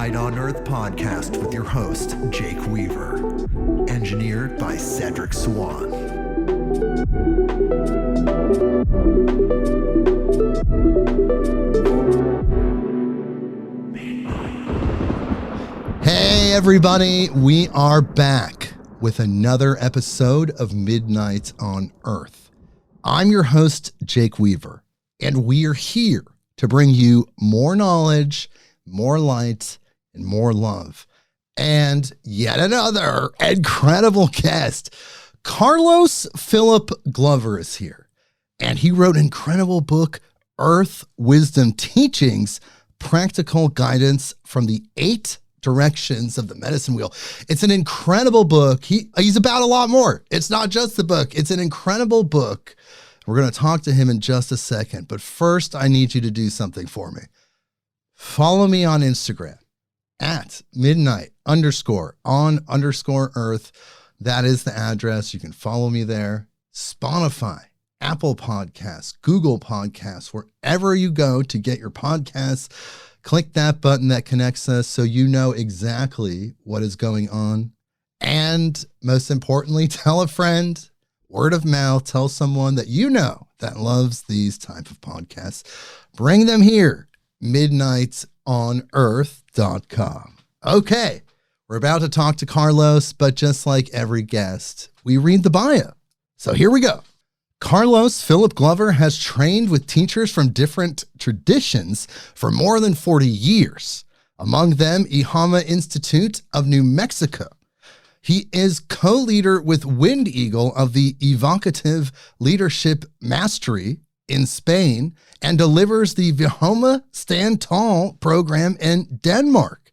Midnight on Earth podcast with your host, Jake Weaver. Engineered by Cedric Swan. Hey everybody, we are back with another episode of Midnight on Earth. I'm your host, Jake Weaver, and we are here to bring you more knowledge, more light, and more love. And yet another incredible guest. Carlos Philip Glover is here, and he wrote an incredible book, Earth Wisdom Teachings, Practical Guidance from the 8 Directions of the Medicine Wheel. It's an incredible book. He's about a lot more. It's not just the book. It's an incredible book. We're going to talk to him in just a second, but first I need you to do something for me. Follow me on Instagram at midnight_on_earth. That is the address. You can follow me there. Spotify, Apple Podcasts, Google Podcasts, wherever you go to get your podcasts, click that button that connects us so you know exactly what is going on. And most importantly, tell a friend. Word of mouth, tell someone that you know that loves these type of podcasts. Bring them here, midnightonearth.com. Okay, we're about to talk to Carlos, but just like every guest, we read the bio. So here we go. Carlos Philip Glover has trained with teachers from different traditions for more than 40 years, among them Ihama Institute of New Mexico. He is co-leader with Wind Eagle of the Evocative Leadership Mastery in Spain and delivers the Vihoma Stand Tall program in Denmark.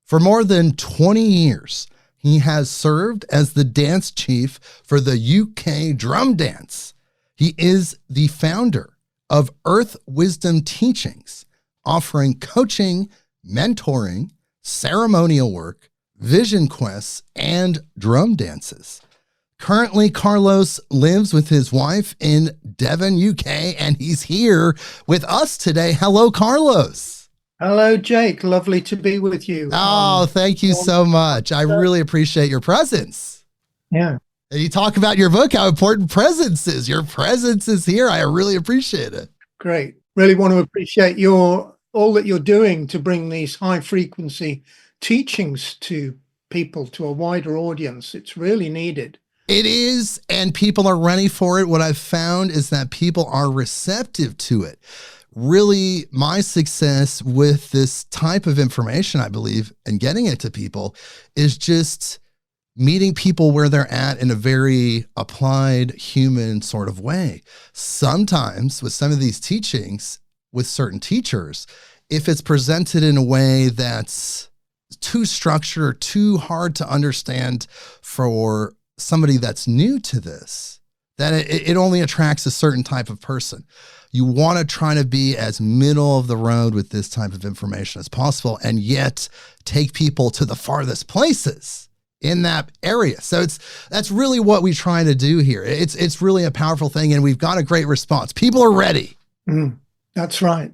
For more than 20 years, he has served as the dance chief for the UK drum dance. He is the founder of Earth Wisdom Teachings, offering coaching, mentoring, ceremonial work, vision quests, and drum dances. Currently, Carlos lives with his wife in Devon, UK, and he's here with us today. Hello, Carlos. Hello, Jake. Lovely to be with you. Oh, thank you so much. I really appreciate your presence. Yeah. And you talk about your book, how important presence is. Your presence is here. I really appreciate it. Great. Really want to appreciate all that you're doing to bring these high frequency teachings to people, to a wider audience. It's really needed. It is, and people are ready for it. What I've found is that people are receptive to it. Really, my success with this type of information, I believe, and getting it to people is just meeting people where they're at in a very applied human sort of way. Sometimes with some of these teachings, with certain teachers, if it's presented in a way that's too structured or too hard to understand for somebody that's new to this, that it only attracts a certain type of person. You want to try to be as middle of the road with this type of information as possible, and yet take people to the farthest places in that area. So that's really what we try to do here. It's really a powerful thing, and we've got a great response. People are ready. That's right.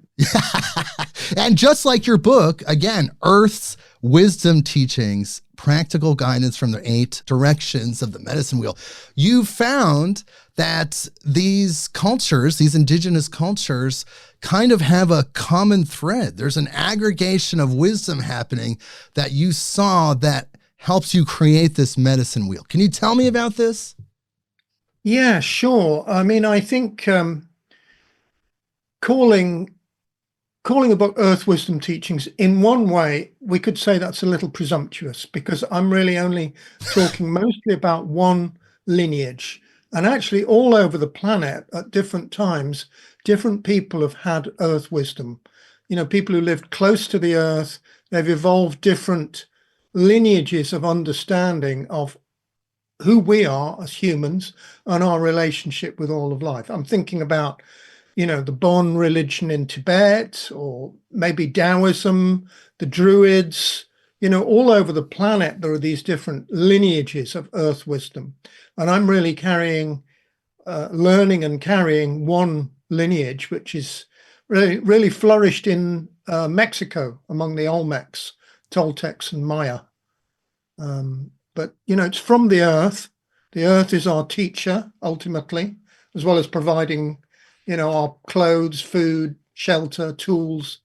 And just like your book, again, Earth's Wisdom Teachings, Practical Guidance from the 8 Directions of the Medicine Wheel, you found that these cultures, these indigenous cultures, kind of have a common thread. There's an aggregation of wisdom happening that you saw that helps you create this medicine wheel. Can you tell me about this? Yeah, sure. I mean, I think calling a book Earth Wisdom Teachings, in one way, we could say that's a little presumptuous, because I'm really only talking mostly about one lineage. And actually all over the planet at different times, different people have had earth wisdom. You know, people who lived close to the earth, they've evolved different lineages of understanding of who we are as humans and our relationship with all of life. I'm thinking about, you know, the Bon religion in Tibet, or maybe Taoism, the Druids. You know, all over the planet, there are these different lineages of earth wisdom. And I'm really learning and carrying one lineage, which is really flourished in Mexico among the Olmecs, Toltecs and Maya. But, it's from the earth. The earth is our teacher, ultimately, as well as providing, our clothes, food, shelter, tools.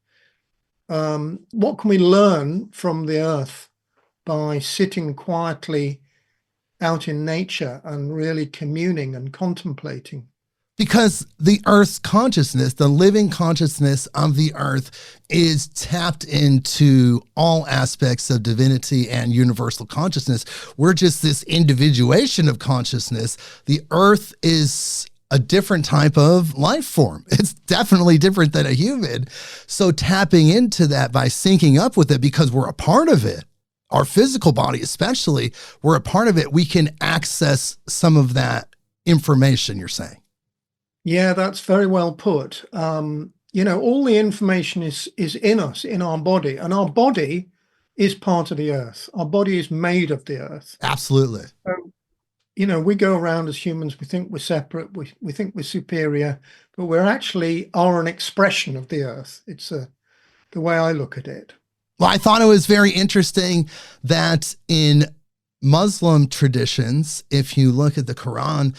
What can we learn from the earth by sitting quietly out in nature and really communing and contemplating? Because the earth's consciousness, the living consciousness of the earth, is tapped into all aspects of divinity and universal consciousness. We're just this individuation of consciousness. The earth is a different type of life form. It's definitely different than a human. So tapping into that by syncing up with it, because we're a part of it, our physical body especially, we're a part of it, we can access some of that information you're saying. Yeah, that's very well put. All the information is in us, in our body, and our body is part of the earth. Our body is made of the earth. Absolutely. So, we go around as humans, we think we're separate, we think we're superior, but we're actually are an expression of the earth. It's the way I look at it. Well, I thought it was very interesting that in Muslim traditions, if you look at the Quran,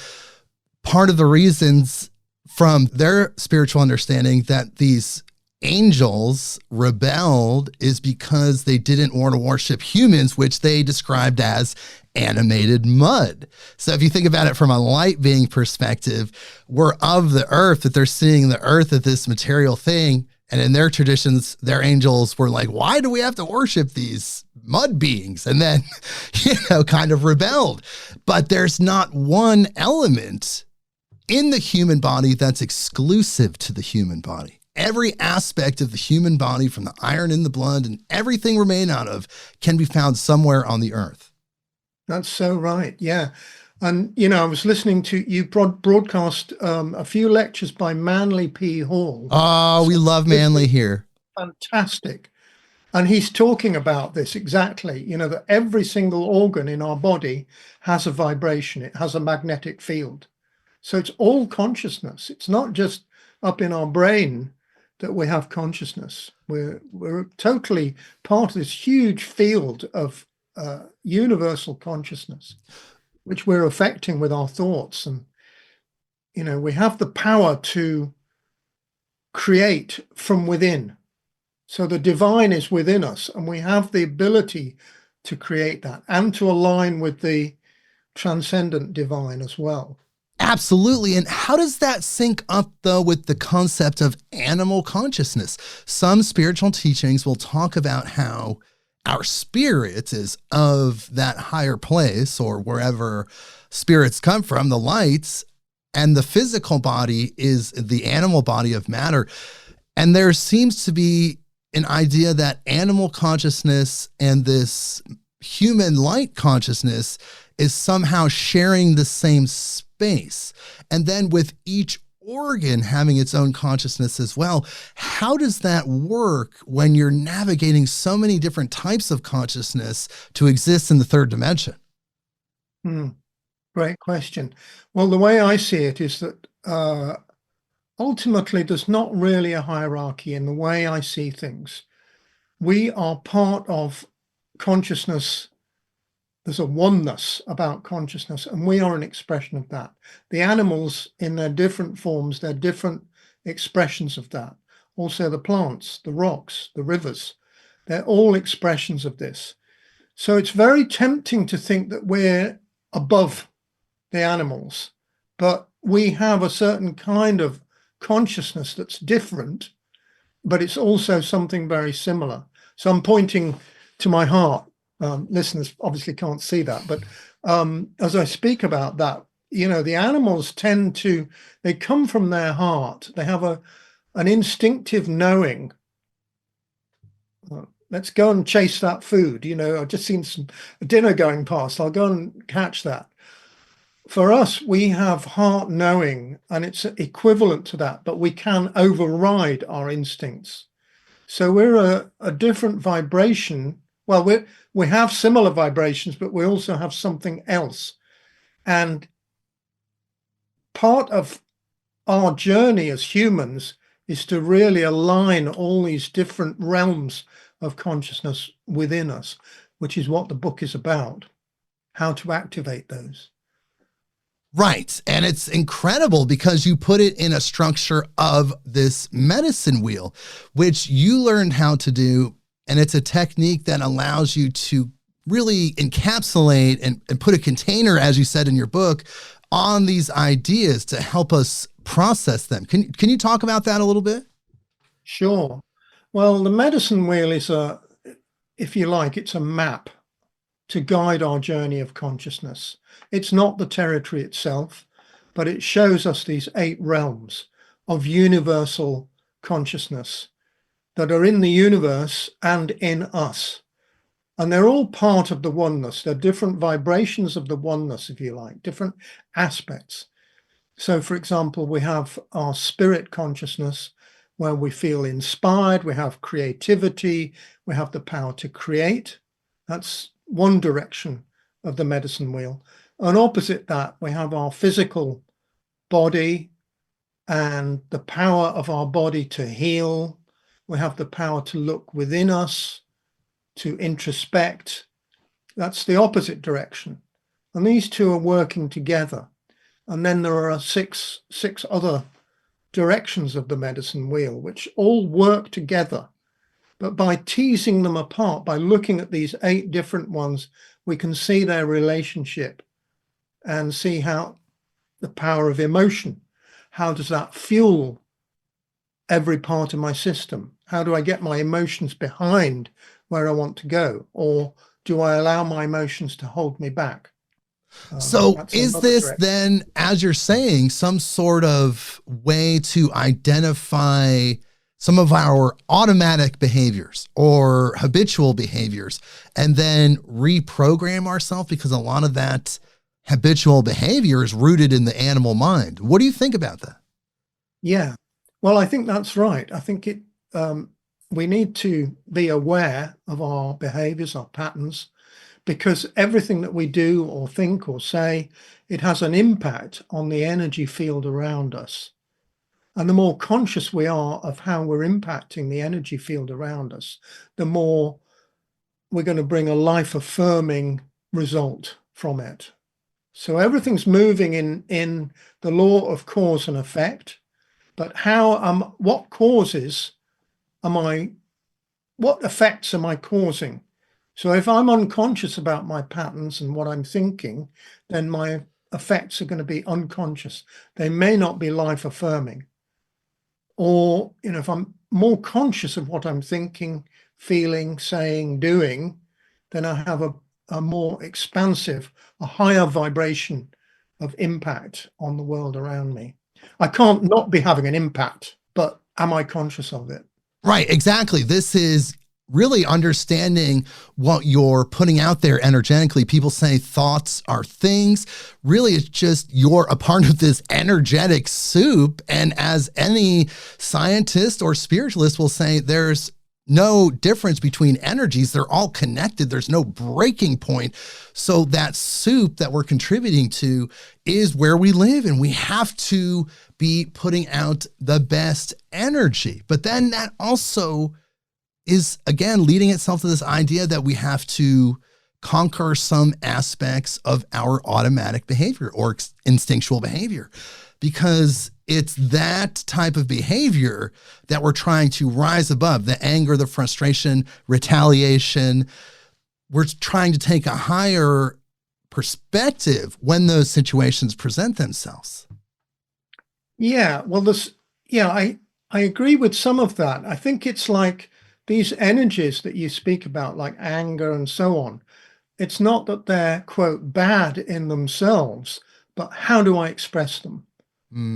part of the reasons from their spiritual understanding that these angels rebelled is because they didn't want to worship humans, which they described as animated mud. So if you think about it from a light being perspective, we're of the earth, that they're seeing the earth as this material thing. And in their traditions, their angels were like, why do we have to worship these mud beings? And then, kind of rebelled. But there's not one element in the human body that's exclusive to the human body. Every aspect of the human body, from the iron in the blood and everything we're made out of, can be found somewhere on the earth. That's so right. Yeah. And, I was listening to you broadcast a few lectures by Manly P. Hall. Oh, we love Manly here. Fantastic. And he's talking about this exactly, that every single organ in our body has a vibration. It has a magnetic field. So it's all consciousness. It's not just up in our brain that we have consciousness. We're totally part of this huge field of universal consciousness, which we're affecting with our thoughts. And, we have the power to create from within. So the divine is within us, and we have the ability to create that and to align with the transcendent divine as well. Absolutely. And how does that sync up, though, with the concept of animal consciousness? Some spiritual teachings will talk about how our spirit is of that higher place, or wherever spirits come from, the lights, and the physical body is the animal body of matter. And there seems to be an idea that animal consciousness and this human light consciousness is somehow sharing the same space. And then with each organ having its own consciousness as well, how does that work when you're navigating so many different types of consciousness to exist in the third dimension? Great question. Well, the way I see it is that ultimately there's not really a hierarchy in the way I see things. We are part of consciousness. There's a oneness about consciousness, and we are an expression of that. The animals, in their different forms, they're different expressions of that. Also the plants, the rocks, the rivers, they're all expressions of this. So it's very tempting to think that we're above the animals, but we have a certain kind of consciousness that's different, but it's also something very similar. So I'm pointing to my heart. Listeners obviously can't see that, but as I speak about that, the animals they come from their heart. They have an instinctive knowing. Let's go and chase that food. I've just seen a dinner going past. I'll go and catch that. For us, we have heart knowing, and it's equivalent to that, but we can override our instincts. So we're a different vibration. Well, we have similar vibrations, but we also have something else. And part of our journey as humans is to really align all these different realms of consciousness within us, which is what the book is about, how to activate those. Right. And it's incredible because you put it in a structure of this medicine wheel, which you learned how to do. And it's a technique that allows you to really encapsulate and put a container, as you said in your book, on these ideas to help us process them. Can you talk about that a little bit? Sure. Well, the medicine wheel is if you like, it's a map to guide our journey of consciousness. It's not the territory itself, but it shows us these 8 realms of universal consciousness that are in the universe and in us. And they're all part of the oneness. They're different vibrations of the oneness, if you like, different aspects. So, for example, we have our spirit consciousness where we feel inspired, we have creativity, we have the power to create. That's one direction of the medicine wheel. And opposite that, we have our physical body and the power of our body to heal. We have the power to look within us, to introspect. That's the opposite direction. And these two are working together. And then there are six other directions of the medicine wheel, which all work together. But by teasing them apart, by looking at these 8 different ones, we can see their relationship and see how the power of emotion, how does that fuel every part of my system? How do I get my emotions behind where I want to go? Or do I allow my emotions to hold me back? So is this then, as you're saying, some sort of way to identify some of our automatic behaviors or habitual behaviors and then reprogram ourselves? Because a lot of that habitual behavior is rooted in the animal mind. What do you think about that? Yeah, well, I think that's right. I think we need to be aware of our behaviors, our patterns, because everything that we do or think or say, it has an impact on the energy field around us. And the more conscious we are of how we're impacting the energy field around us, the more we're going to bring a life-affirming result from it. So everything's moving in the law of cause and effect, but what causes what effects am I causing? So if I'm unconscious about my patterns and what I'm thinking, then my effects are going to be unconscious. They may not be life-affirming. Or, if I'm more conscious of what I'm thinking, feeling, saying, doing, then I have a more expansive, a higher vibration of impact on the world around me. I can't not be having an impact, but am I conscious of it? Right, exactly. This is really understanding what you're putting out there energetically. People say thoughts are things. Really, it's just you're a part of this energetic soup. And as any scientist or spiritualist will say, there's no difference between energies. They're all connected. There's no breaking point. So that soup that we're contributing to is where we live, and we have to be putting out the best energy. But then that also is, again, leading itself to this idea that we have to conquer some aspects of our automatic behavior or instinctual behavior, because it's that type of behavior that we're trying to rise above: the anger, the frustration, retaliation. We're trying to take a higher perspective when those situations present themselves. Yeah, well, I agree with some of that. I think it's like these energies that you speak about, like anger and so on. It's not that they're, quote, bad in themselves, but how do I express them?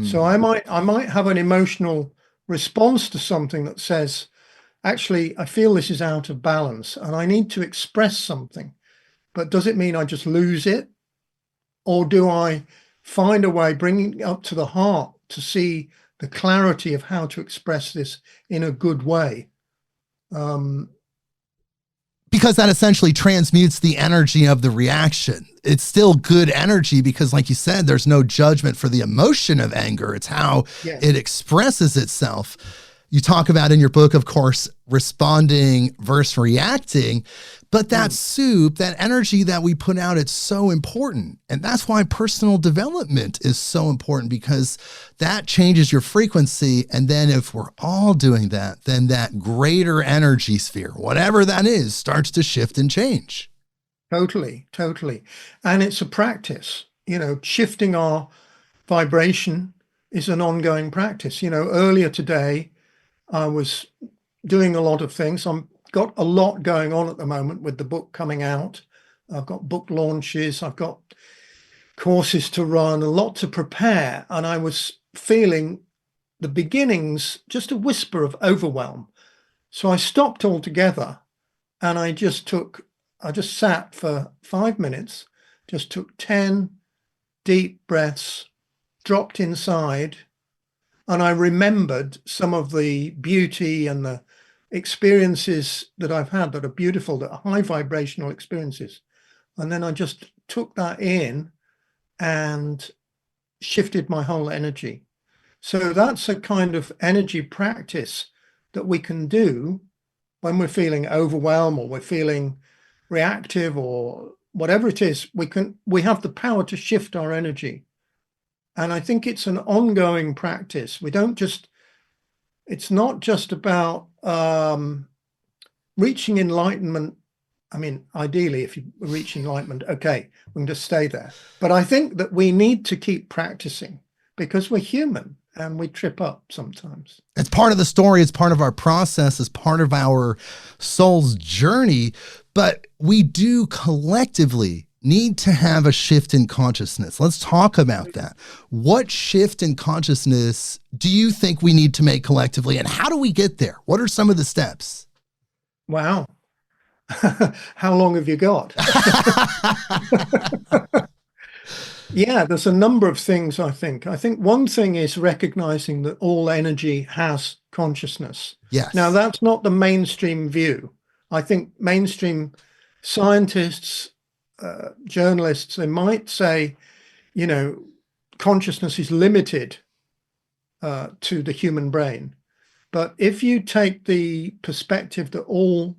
So I might have an emotional response to something that says, actually, I feel this is out of balance and I need to express something. But does it mean I just lose it? Or do I find a way, bringing it up to the heart, to see the clarity of how to express this in a good way? Because Because that essentially transmutes the energy of the reaction. It's still good energy because, like you said, there's no judgment for the emotion of anger. It's how it expresses itself. You talk about in your book, of course, responding versus reacting, but that soup, that energy that we put out, it's so important. And that's why personal development is so important, because that changes your frequency. And then if we're all doing that, then that greater energy sphere, whatever that is, starts to shift and change. Totally, totally. And it's a practice, shifting our vibration is an ongoing practice. Earlier today, I was doing a lot of things. I've got a lot going on at the moment with the book coming out. I've got book launches. I've got courses to run, a lot to prepare. And I was feeling the beginnings, just a whisper of overwhelm. So I stopped altogether and I just sat for 5 minutes, just took 10 deep breaths, dropped inside, and I remembered some of the beauty and the experiences that I've had that are beautiful, that are high vibrational experiences. And then I just took that in and shifted my whole energy. So that's a kind of energy practice that we can do when we're feeling overwhelmed or we're feeling reactive or whatever it is. We have the power to shift our energy. And I think it's an ongoing practice. It's not just about reaching enlightenment. I mean, ideally, if you reach enlightenment, okay, we can just stay there. But I think that we need to keep practicing because we're human and we trip up sometimes. It's part of the story. It's part of our process. It's part of our soul's journey. But we do collectively need to have a shift in consciousness. Let's talk about that. What shift in consciousness do you think we need to make collectively, and how do we get there? What are some of the steps? Wow. How long have you got? Yeah, there's a number of things, I think. I think one thing is recognizing that all energy has consciousness. Yes. Now, that's not the mainstream view. I think mainstream scientists, journalists, they might say, consciousness is limited to the human brain. But if you take the perspective that all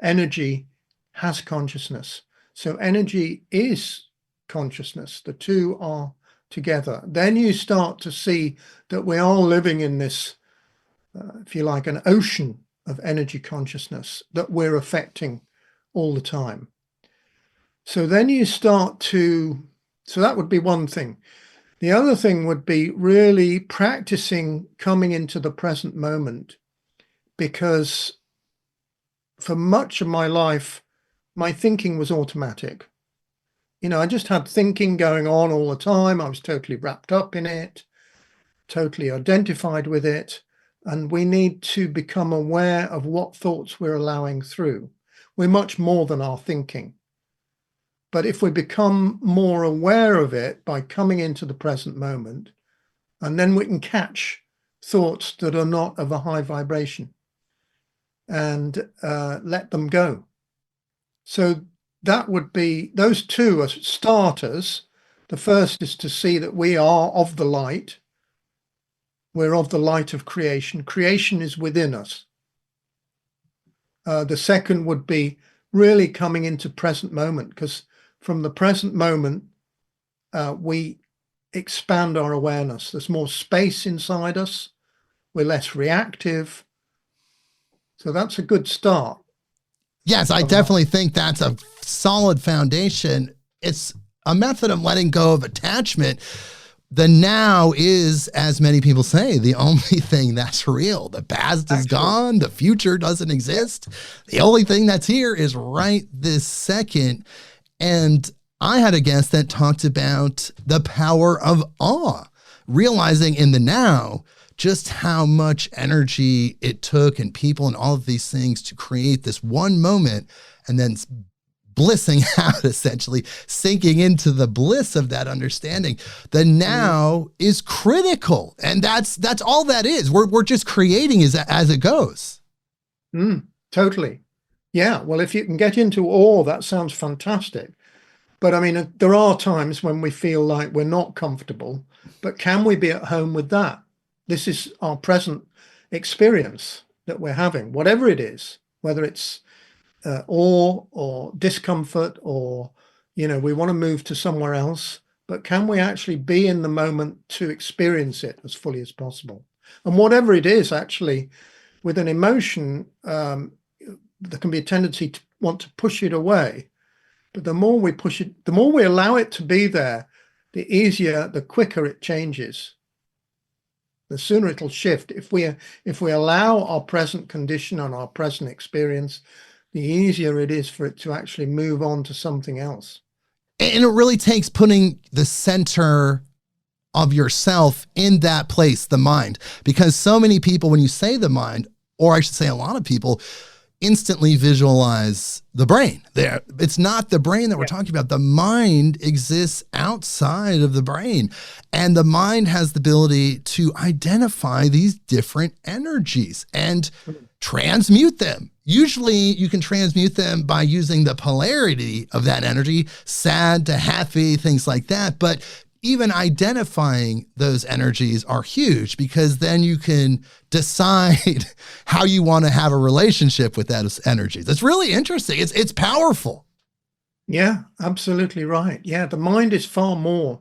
energy has consciousness, so energy is consciousness, the two are together, then you start to see that we are living in this, if you like, an ocean of energy consciousness that we're affecting all the time. So then you start so that would be one thing. The other thing would be really practicing coming into the present moment, because for much of my life, my thinking was automatic. I just had thinking going on all the time. I was totally wrapped up in it, totally identified with it. And we need to become aware of what thoughts we're allowing through. We're much more than our thinking. But if we become more aware of it by coming into the present moment, and then we can catch thoughts that are not of a high vibration and let them go. So that would be, those two are starters. The first is to see that we are of the light. We're of the light of creation. Creation is within us. The second would be really coming into present moment, because from the present moment, we expand our awareness. There's more space inside us. We're less reactive. So that's a good start. Yes, I definitely think that's a solid foundation. It's a method of letting go of attachment. The now is, as many people say, the only thing that's real. The past is gone. The future doesn't exist. The only thing that's here is right this second. And I had a guest that talked about the power of awe, realizing in the now just how much energy it took and people and all of these things to create this one moment, and then blissing out, essentially sinking into the bliss of that understanding. The now is critical, and that's all that is. We're just creating as it goes. Totally. Yeah, well, if you can get into awe, that sounds fantastic. But I mean, there are times when we feel like we're not comfortable, but can we be at home with that? This is our present experience that we're having, whatever it is, whether it's awe or discomfort, or, we want to move to somewhere else, but can we actually be in the moment to experience it as fully as possible? And whatever it is, actually, with an emotion, there can be a tendency to want to push it away. But the more we push it, the more we allow it to be there, the easier, the quicker it changes. The sooner it'll shift. If we allow our present condition and our present experience, the easier it is for it to actually move on to something else. And it really takes putting the center of yourself in that place, the mind, because so many people, when you say the mind, or I should say a lot of people, instantly visualize the brain. It's not the brain that we're talking about. The mind exists outside of the brain, and the mind has the ability to identify these different energies and transmute them. Usually you can transmute them by using the polarity of that energy, sad to happy, things like that. But even identifying those energies are huge, because then you can decide how you want to have a relationship with those energies. It's really interesting. It's powerful. Yeah, absolutely right. Yeah, the mind is far more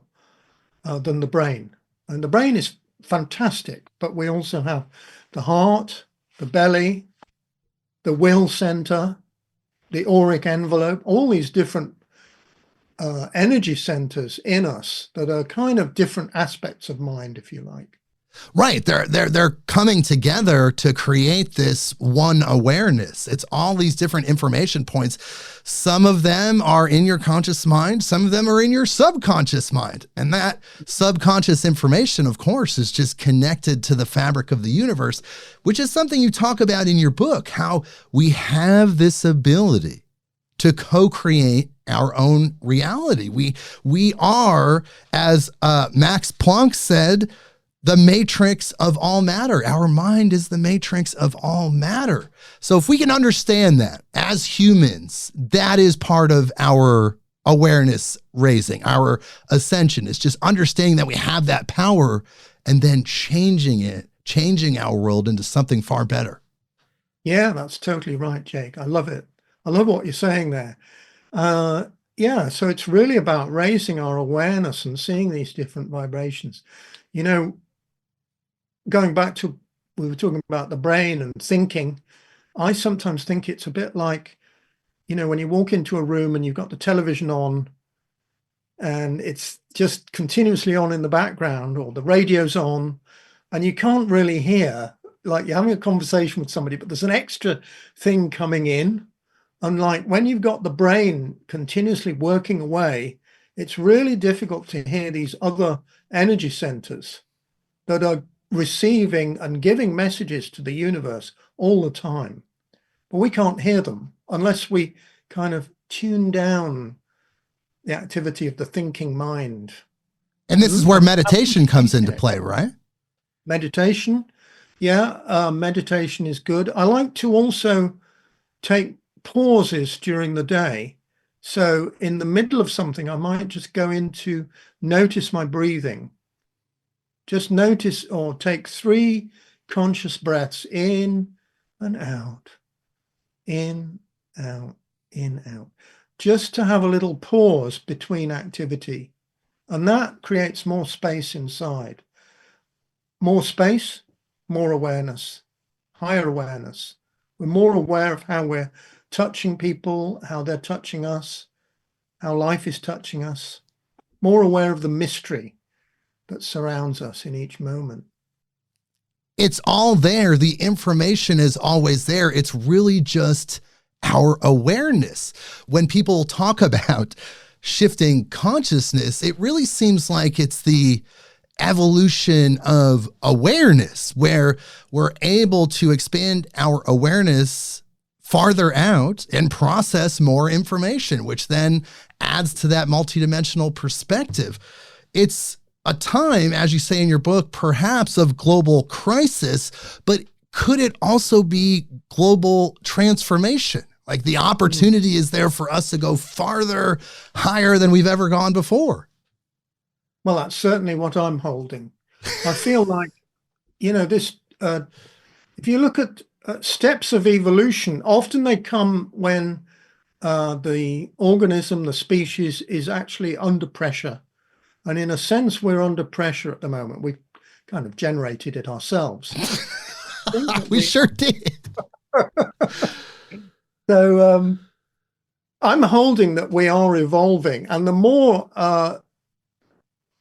than the brain. And the brain is fantastic, but we also have the heart, the belly, the will center, the auric envelope, all these different energy centers in us that are kind of different aspects of mind, if you like. Right. They're coming together to create this one awareness. It's all these different information points. Some of them are in your conscious mind. Some of them are in your subconscious mind. And that subconscious information, of course, is just connected to the fabric of the universe, which is something you talk about in your book, how we have this ability to co-create our own reality. We are, as Max Planck said, the matrix of all matter. Our mind is the matrix of all matter. So if we can understand that as humans, that is part of our awareness raising, our ascension. It's just understanding that we have that power and then changing our world into something far better. Yeah, that's totally right, Jake. I love it. I love what you're saying there. Yeah, so it's really about raising our awareness and seeing these different vibrations. Going back to, we were talking about the brain and thinking, I sometimes think it's a bit like, when you walk into a room and you've got the television on and it's just continuously on in the background, or the radio's on, and you can't really hear, like you're having a conversation with somebody, but there's an extra thing coming in. And like when you've got the brain continuously working away, it's really difficult to hear these other energy centers that are receiving and giving messages to the universe all the time. But we can't hear them unless we kind of tune down the activity of the thinking mind. And this is where meditation comes into play, right? Meditation. Yeah, meditation is good. I like to also take pauses during the day. So in the middle of something, I might just go into notice my breathing. Just notice, or take 3 conscious breaths in and out, in, out, in, out, just to have a little pause between activity. And that creates more space inside. More space, more awareness, higher awareness. We're more aware of how we're touching people, how they're touching us, how life is touching us. More aware of the mystery that surrounds us in each moment. It's all there. The information is always there. It's really just our awareness. When people talk about shifting consciousness, it really seems like it's the evolution of awareness, where we're able to expand our awareness farther out and process more information, which then adds to that multidimensional perspective. It's a time, as you say in your book, perhaps of global crisis, but could it also be global transformation? Like the opportunity is there for us to go farther, higher than we've ever gone before. Well, that's certainly what I'm holding. I feel like, this, if you look at steps of evolution, often they come when the organism, the species, is actually under pressure. And in a sense, we're under pressure at the moment. We've kind of generated it ourselves. We sure did. So I'm holding that we are evolving. And the more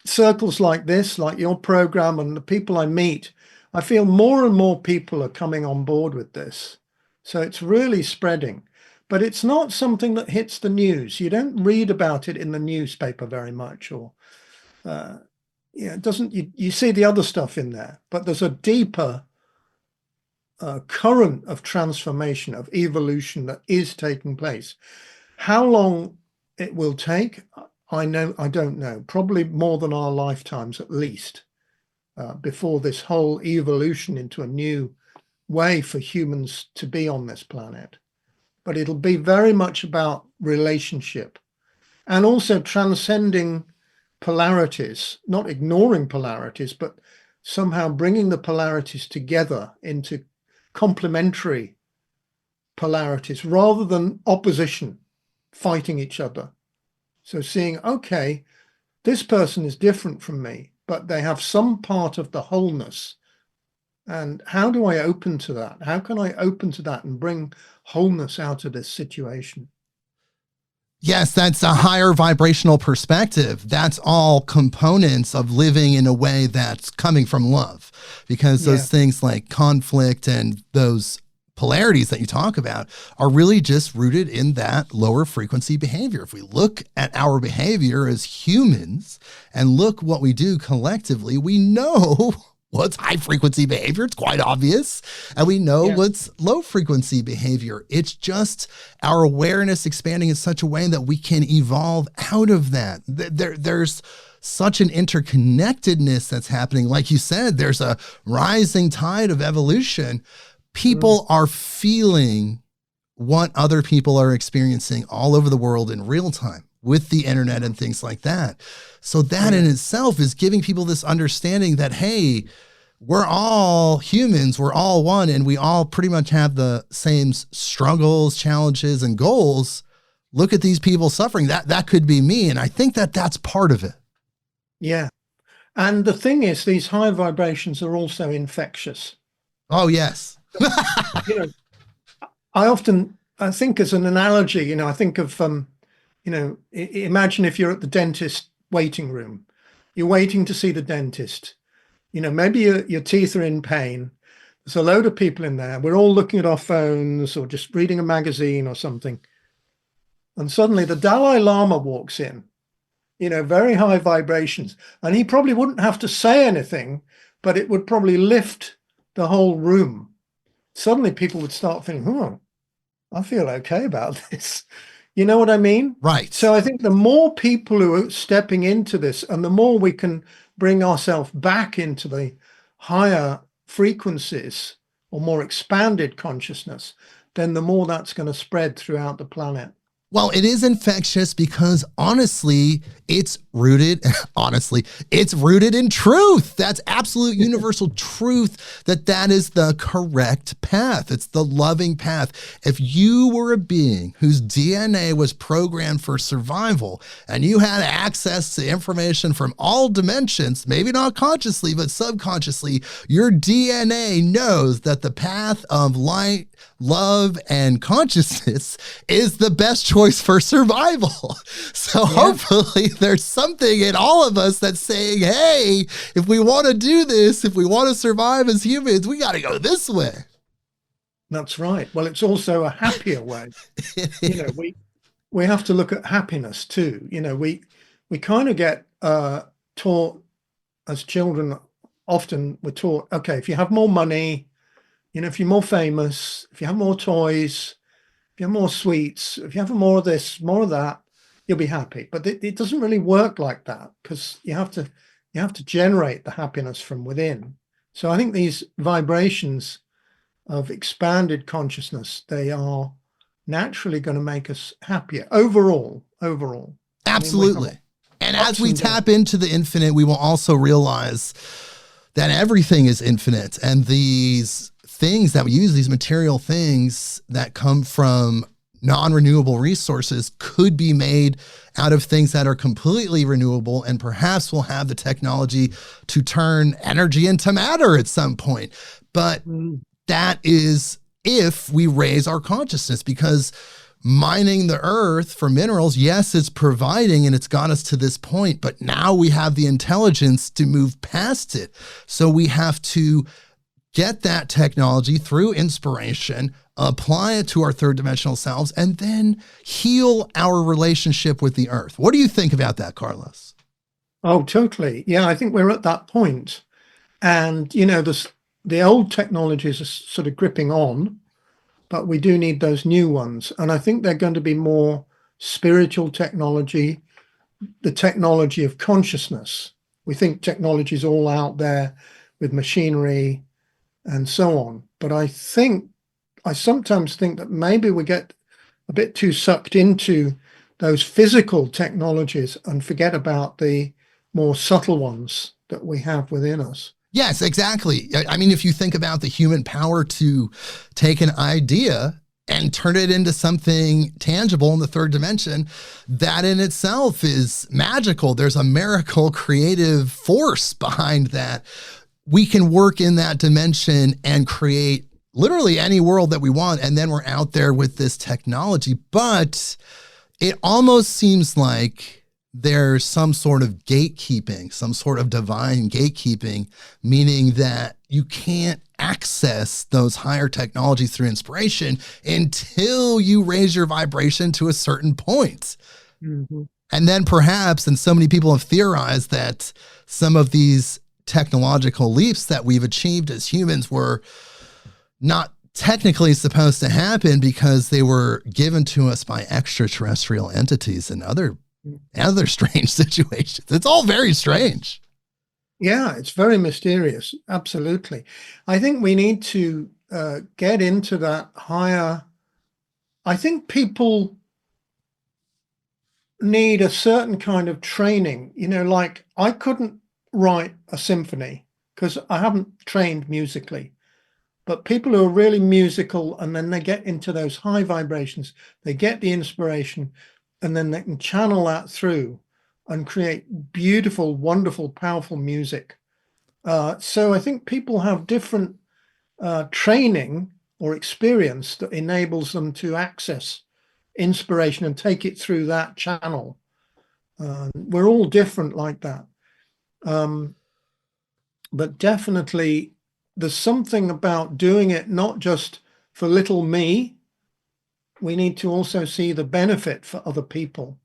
circles like this, like your program and the people I meet, I feel more and more people are coming on board with this. So it's really spreading. But it's not something that hits the news. You don't read about it in the newspaper very much, or it doesn't. You see the other stuff in there, but there's a deeper current of transformation, of evolution that is taking place. How long it will take, I don't know. Probably more than our lifetimes, at least, before this whole evolution into a new way for humans to be on this planet. But it'll be very much about relationship and also transcending polarities, not ignoring polarities, but somehow bringing the polarities together into complementary polarities rather than opposition, fighting each other. So seeing, okay, this person is different from me, but they have some part of the wholeness. And how do I open to that? How can I open to that and bring wholeness out of this situation? Yes, that's a higher vibrational perspective. That's all components of living in a way that's coming from love, because those things like conflict and those polarities that you talk about are really just rooted in that lower frequency behavior. If we look at our behavior as humans and look what we do collectively, we know what's high frequency behavior. It's quite obvious. And we know what's low frequency behavior. It's just our awareness expanding in such a way that we can evolve out of that. There's such an interconnectedness that's happening. Like you said, there's a rising tide of evolution. People are feeling what other people are experiencing all over the world in real time with the internet and things like that. So that in itself is giving people this understanding that, hey, we're all humans, we're all one, and we all pretty much have the same struggles, challenges, and goals. Look at these people suffering. That could be me. And I think that that's part of it. Yeah. And the thing is, these high vibrations are also infectious. Oh, yes. I think as an analogy, I think of, imagine if you're at the dentist waiting room, you're waiting to see the dentist, maybe your teeth are in pain. There's a load of people in there. We're all looking at our phones or just reading a magazine or something. And suddenly the Dalai Lama walks in, very high vibrations. And he probably wouldn't have to say anything, but it would probably lift the whole room. Suddenly people would start feeling, I feel okay about this. You know what I mean? Right. So I think the more people who are stepping into this and the more we can bring ourselves back into the higher frequencies or more expanded consciousness, then the more that's going to spread throughout the planet. Well, it is infectious because honestly, it's rooted in truth. That's absolute universal truth, that is the correct path. It's the loving path. If you were a being whose DNA was programmed for survival and you had access to information from all dimensions, maybe not consciously, but subconsciously, your DNA knows that the path of light, love, and consciousness is the best choice for survival. So hopefully there's something in all of us that's saying, hey, if we want to do this, if we want to survive as humans, we got to go this way. That's right. Well, it's also a happier way. We have to look at happiness too. We kind of get taught as children, often we're taught, okay, if you have more money, if you're more famous, if you have more toys, if you have more sweets, if you have more of this, more of that, you'll be happy. But it doesn't really work like that, because you have to generate the happiness from within. So I think these vibrations of expanded consciousness, they are naturally going to make us happier overall. I mean, we have Absolutely. And as ups we and downs. tap into the infinite, we will also realize that everything is infinite. And these things that we use, these material things that come from non-renewable resources, could be made out of things that are completely renewable, and perhaps we'll have the technology to turn energy into matter at some point. But that is if we raise our consciousness, because mining the earth for minerals, yes, it's providing and it's got us to this point, but now we have the intelligence to move past it. So we have to get that technology through inspiration, apply it to our third dimensional selves, and then heal our relationship with the earth. What do you think about that, Carlos? Oh, totally. Yeah, I think we're at that point. And, you know, the old technologies are sort of gripping on, but we do need those new ones. And I think they're going to be more spiritual technology, the technology of consciousness. We think technology is all out there with machinery and so on. But I sometimes think that maybe we get a bit too sucked into those physical technologies and forget about the more subtle ones that we have within us. Yes, exactly. I mean, if you think about the human power to take an idea and turn it into something tangible in the third dimension, that in itself is magical. There's a miracle creative force behind that. We can work in that dimension and create literally any world that we want. And then we're out there with this technology. But it almost seems like there's some sort of gatekeeping, some sort of divine gatekeeping, meaning that you can't access those higher technologies through inspiration until you raise your vibration to a certain point. Mm-hmm. And then perhaps, and so many people have theorized that some of these technological leaps that we've achieved as humans were not technically supposed to happen because they were given to us by extraterrestrial entities and other strange situations. It's all very strange. Yeah, it's very mysterious. Absolutely. I think we need to get into that higher. I think people need a certain kind of training. You know, like I couldn't write a symphony because I haven't trained musically. But people who are really musical and then they get into those high vibrations, they get the inspiration, and then they can channel that through and create beautiful, wonderful, powerful music. So I think people have different training or experience that enables them to access inspiration and take it through that channel. We're all different like that. But definitely there's something about doing it not just for little me. We need to also see the benefit for other people.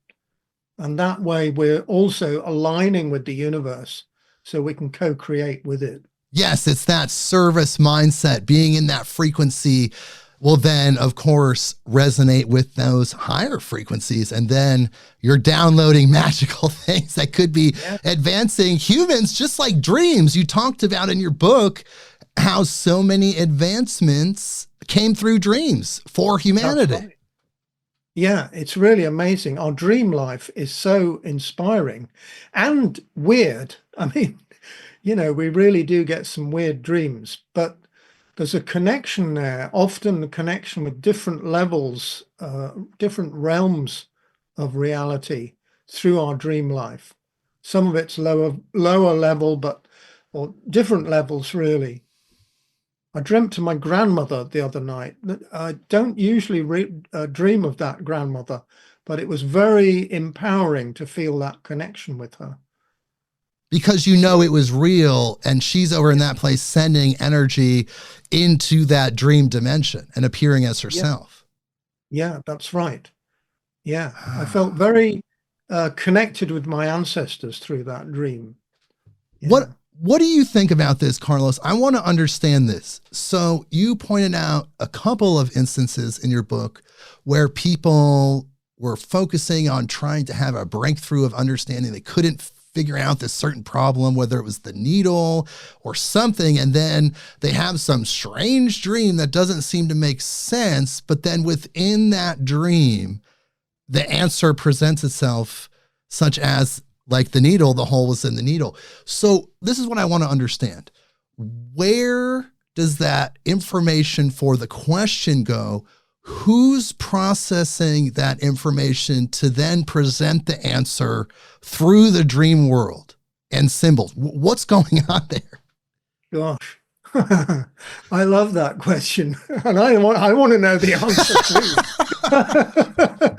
And that way we're also aligning with the universe so we can co-create with it. Yes, it's that service mindset. Being in that frequency will then, of course, resonate with those higher frequencies. And then you're downloading magical things that could be advancing humans, just like dreams. You talked about in your book how so many advancements came through dreams for humanity. Right. Yeah, it's really amazing. Our dream life is so inspiring and weird. I mean, you know, we really do get some weird dreams, but there's a connection there, often a connection with different levels, different realms of reality through our dream life. Some of it's lower level, or different levels, really. I dreamt of my grandmother the other night. I don't usually dream of that grandmother, but it was very empowering to feel that connection with her. Because you know it was real, and she's over in that place sending energy into that dream dimension and appearing as herself. Yeah, that's right. Yeah, I felt very connected with my ancestors through that dream. Yeah. What do you think about this, Carlos? I want to understand this. So you pointed out a couple of instances in your book where people were focusing on trying to have a breakthrough of understanding. They couldn't figuring out this certain problem, whether it was the needle or something. And then they have some strange dream that doesn't seem to make sense. But then within that dream, the answer presents itself, such as like the needle, the hole was in the needle. So this is what I want to understand. Where does that information for the question go? Who's processing that information to then present the answer through the dream world and symbols? What's going on there? Gosh, I love that question. And I want to know the answer too.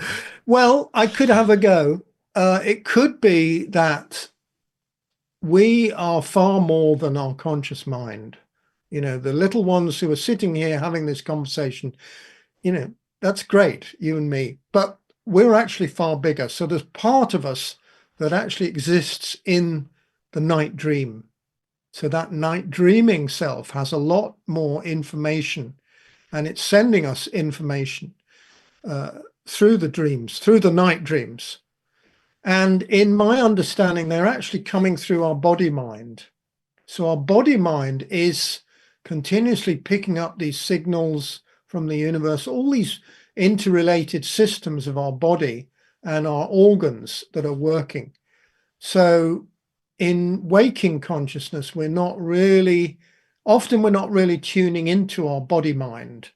Well, I could have a go. It could be that we are far more than our conscious mind. You know, the little ones who are sitting here having this conversation, you know, that's great, you and me, but we're actually far bigger. So there's part of us that actually exists in the night dream. So that night dreaming self has a lot more information, and it's sending us information through the dreams, through the night dreams. And in my understanding, they're actually coming through our body mind. So our body mind is continuously picking up these signals from the universe, all these interrelated systems of our body and our organs that are working. So in waking consciousness, we're not really tuning into our body mind.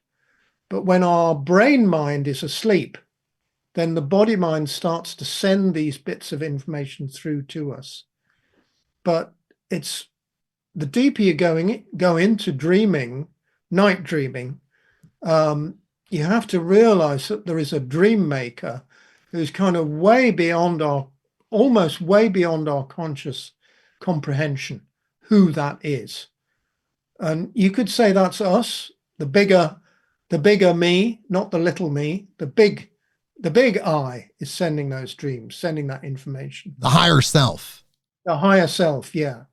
But when our brain mind is asleep, then the body mind starts to send these bits of information through to us. But it's the deeper you go into dreaming, night dreaming, you have to realize that there is a dream maker who's kind of almost way beyond our conscious comprehension, who that is. And you could say that's us, the bigger me, not the little me. The big I is sending those dreams, sending that information. The higher self. The higher self, yeah.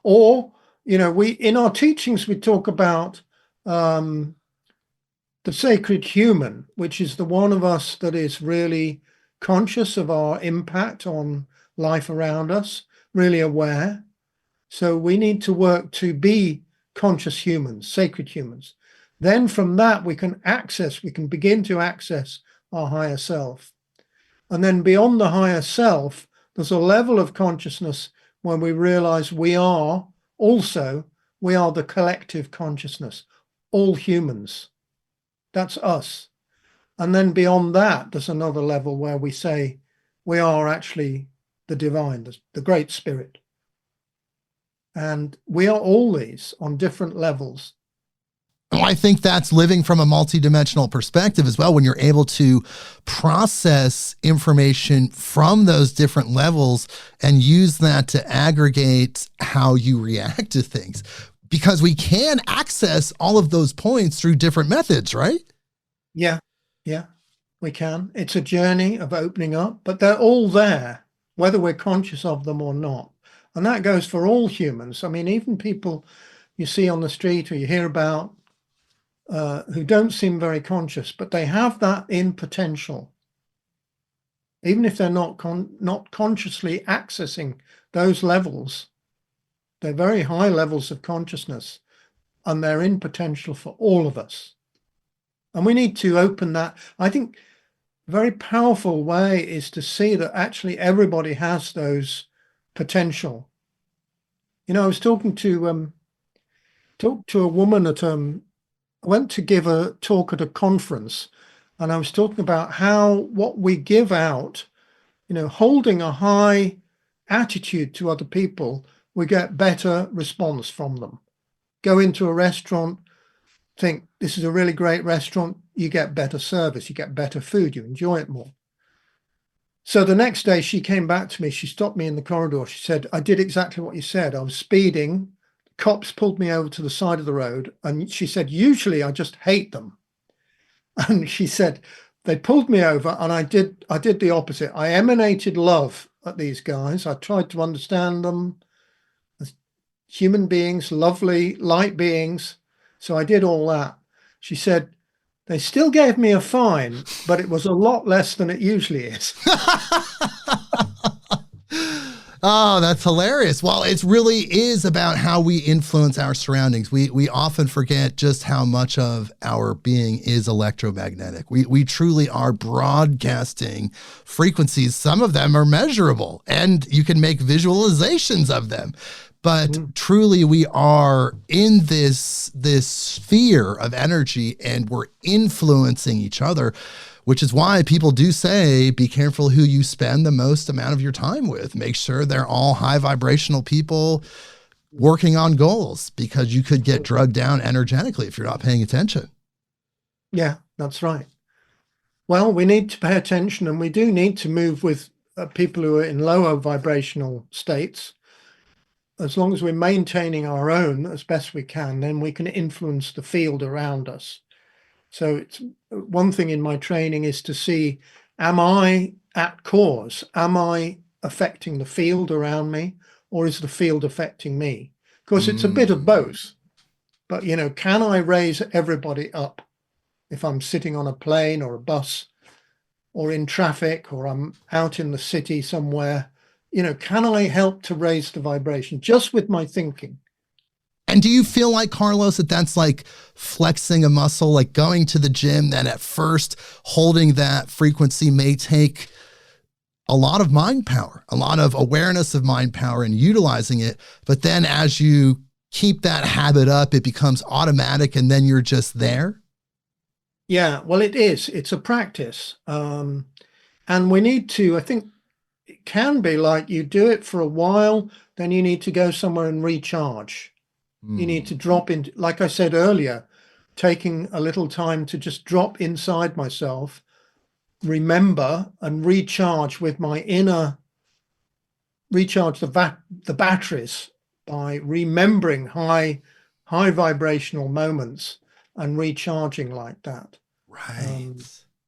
Or, you know, in our teachings, we talk about the sacred human, which is the one of us that is really conscious of our impact on life around us, really aware. So we need to work to be conscious humans, sacred humans. Then from that, we can begin to access our higher self. And then beyond the higher self, there's a level of consciousness when we realize we are the collective consciousness, all humans. That's us. And then beyond that, there's another level where we say we are actually the divine, the great spirit. And we are all these on different levels. Well, I think that's living from a multidimensional perspective as well, when you're able to process information from those different levels and use that to aggregate how you react to things. Because we can access all of those points through different methods, right? Yeah, we can. It's a journey of opening up, but they're all there, whether we're conscious of them or not. And that goes for all humans. I mean, even people you see on the street or you hear about who don't seem very conscious, but they have that in potential. Even if they're not consciously accessing those levels, they're very high levels of consciousness, and they're in potential for all of us. And we need to open that. I think a very powerful way is to see that actually everybody has those potential. You know, I was talking to a woman at I went to give a talk at a conference, and I was talking about how what we give out, you know, holding a high attitude to other people, we get better response from them. Go into a restaurant, think this is a really great restaurant, you get better service, you get better food, you enjoy it more. So the next day she came back to me, she stopped me in the corridor. She said, I did exactly what you said. I was speeding. Cops pulled me over to the side of the road. And she said, usually I just hate them. And she said, they pulled me over and I did the opposite. I emanated love at these guys. I tried to understand them as human beings, lovely, light beings. So I did all that. She said, they still gave me a fine, but it was a lot less than it usually is. Oh, that's hilarious. Well, it really is about how we influence our surroundings. We often forget just how much of our being is electromagnetic. We truly are broadcasting frequencies. Some of them are measurable and you can make visualizations of them. But truly we are in this sphere of energy and we're influencing each other, which is why people do say, be careful who you spend the most amount of your time with. Make sure they're all high vibrational people working on goals, because you could get drugged down energetically if you're not paying attention. Yeah, that's right. Well, we need to pay attention, and we do need to move with people who are in lower vibrational states. As long as we're maintaining our own as best we can, then we can influence the field around us. So it's one thing in my training is to see, am I at cause? Am I affecting the field around me, or is the field affecting me? Of course, it's a bit of both. But, you know, can I raise everybody up if I'm sitting on a plane or a bus or in traffic, or I'm out in the city somewhere? You know, can I help to raise the vibration just with my thinking? And do you feel like, Carlos, that that's like flexing a muscle, like going to the gym, that at first holding that frequency may take a lot of mind power, a lot of awareness of mind power and utilizing it. But then as you keep that habit up, it becomes automatic and then you're just there? Yeah, well, it is. It's a practice. And we need to, I think it can be like you do it for a while, then you need to go somewhere and recharge. You need to drop in, like I said earlier, taking a little time to just drop inside myself, remember and recharge with my inner, recharge the batteries by remembering high vibrational moments and recharging like that. Right. And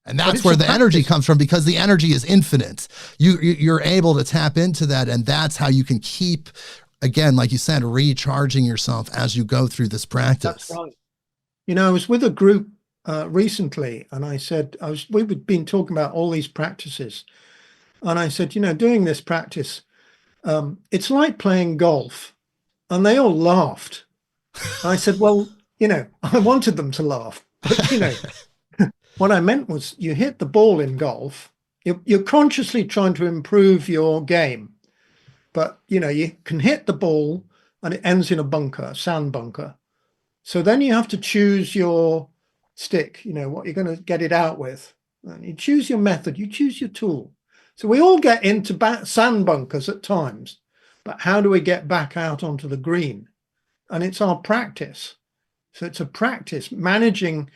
but that's it's where a the energy practice. comes from, because the energy is infinite. You're able to tap into that. And that's how you can keep, again, like you said, recharging yourself as you go through this practice. That's right. You know, I was with a group recently, and I said, we've been talking about all these practices. And I said, you know, doing this practice, it's like playing golf. And they all laughed. I said, well, you know, I wanted them to laugh, but, you know, what I meant was you hit the ball in golf, you're consciously trying to improve your game, but, you know, you can hit the ball and it ends in a bunker, a sand bunker. So then you have to choose your stick, you know, what you're going to get it out with. And you choose your method, you choose your tool. So we all get into sand bunkers at times, but how do we get back out onto the green? And it's our practice. So it's a practice managing,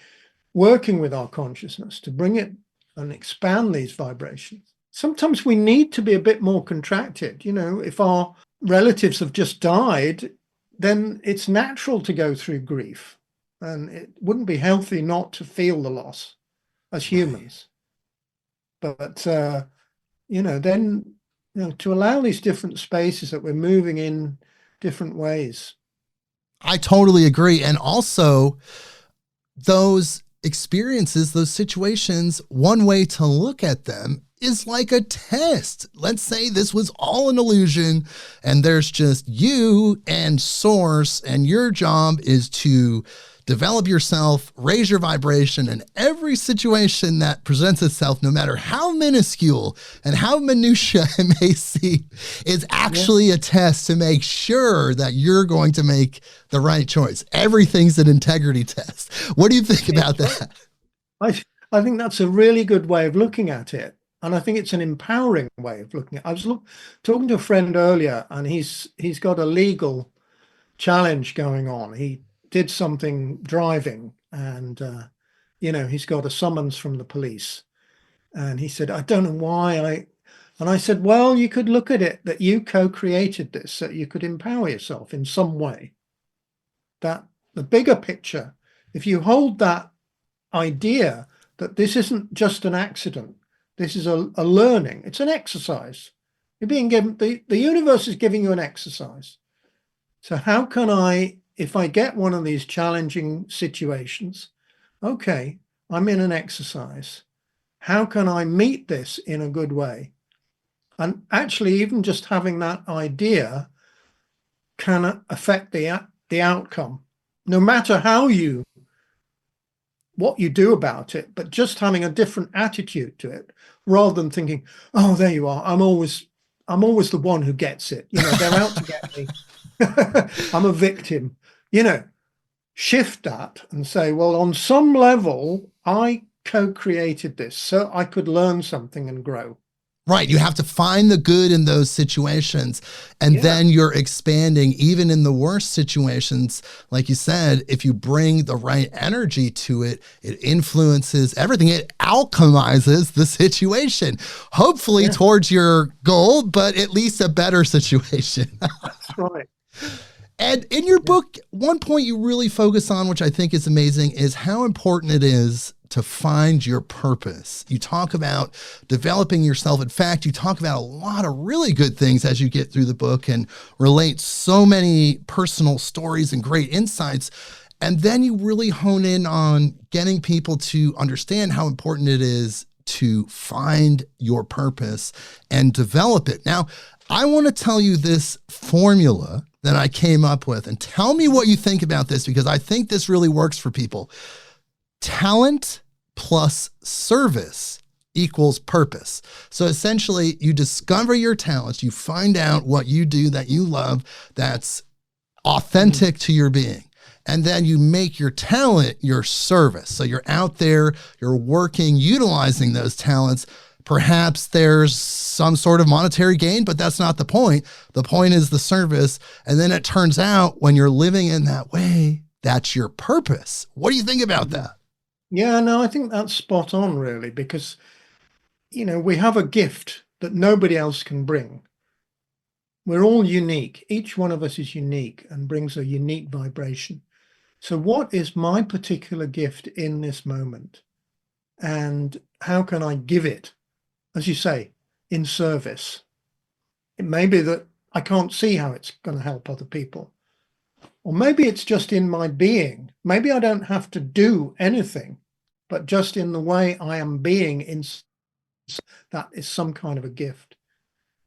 working with our consciousness to bring it and expand these vibrations. Sometimes we need to be a bit more contracted. You know, if our relatives have just died, then it's natural to go through grief. And it wouldn't be healthy not to feel the loss as humans. But, you know, then, you know, to allow these different spaces that we're moving in different ways. I totally agree. And also, those experiences, those situations, one way to look at them is like a test. Let's say this was all an illusion and there's just you and source, and your job is to develop yourself, raise your vibration, and every situation that presents itself, no matter how minuscule and how minutia it may seem, is actually a test to make sure that you're going to make the right choice. Everything's an integrity test. What do you think about that? I think that's a really good way of looking at it. And I think it's an empowering way of looking at it. I was talking to a friend earlier, and he's got a legal challenge going on. He did something driving, and you know, he's got a summons from the police. And he said, I don't know why and I said, well, you could look at it that you co-created this, so you could empower yourself in some way. That the bigger picture, if you hold that idea that this isn't just an accident, this is a learning, it's an exercise. You're being given, the universe is giving you an exercise. So how can I, if I get one of these challenging situations, okay, I'm in an exercise. How can I meet this in a good way? And actually, even just having that idea can affect the outcome, no matter what you do about it, but just having a different attitude to it, rather than thinking, oh, there you are, I'm always the one who gets it. They're out to get me. I'm a victim. Shift that and say, well, on some level, I co-created this so I could learn something and grow. Right. You have to find the good in those situations. And then you're expanding even in the worst situations. Like you said, if you bring the right energy to it, it influences everything. It alchemizes the situation, hopefully towards your goal, but at least a better situation. That's right. And in your book, one point you really focus on, which I think is amazing, is how important it is to find your purpose. You talk about developing yourself. In fact, you talk about a lot of really good things as you get through the book and relate so many personal stories and great insights. And then you really hone in on getting people to understand how important it is to find your purpose and develop it. Now, I want to tell you this formula that I came up with, and tell me what you think about this, because I think this really works for people. Talent plus service equals purpose. So essentially, you discover your talents, you find out what you do that you love, that's authentic to your being. And then you make your talent your service. So you're out there, you're working, utilizing those talents. Perhaps there's some sort of monetary gain, but that's not the point. The point is the service. And then it turns out when you're living in that way, that's your purpose. What do you think about that? Yeah, no, I think that's spot on, really, because, we have a gift that nobody else can bring. We're all unique. Each one of us is unique and brings a unique vibration. So what is my particular gift in this moment? And how can I give it, as you say, in service? It may be that I can't see how it's going to help other people. Or maybe it's just in my being. Maybe I don't have to do anything, but just in the way I am being, that is some kind of a gift.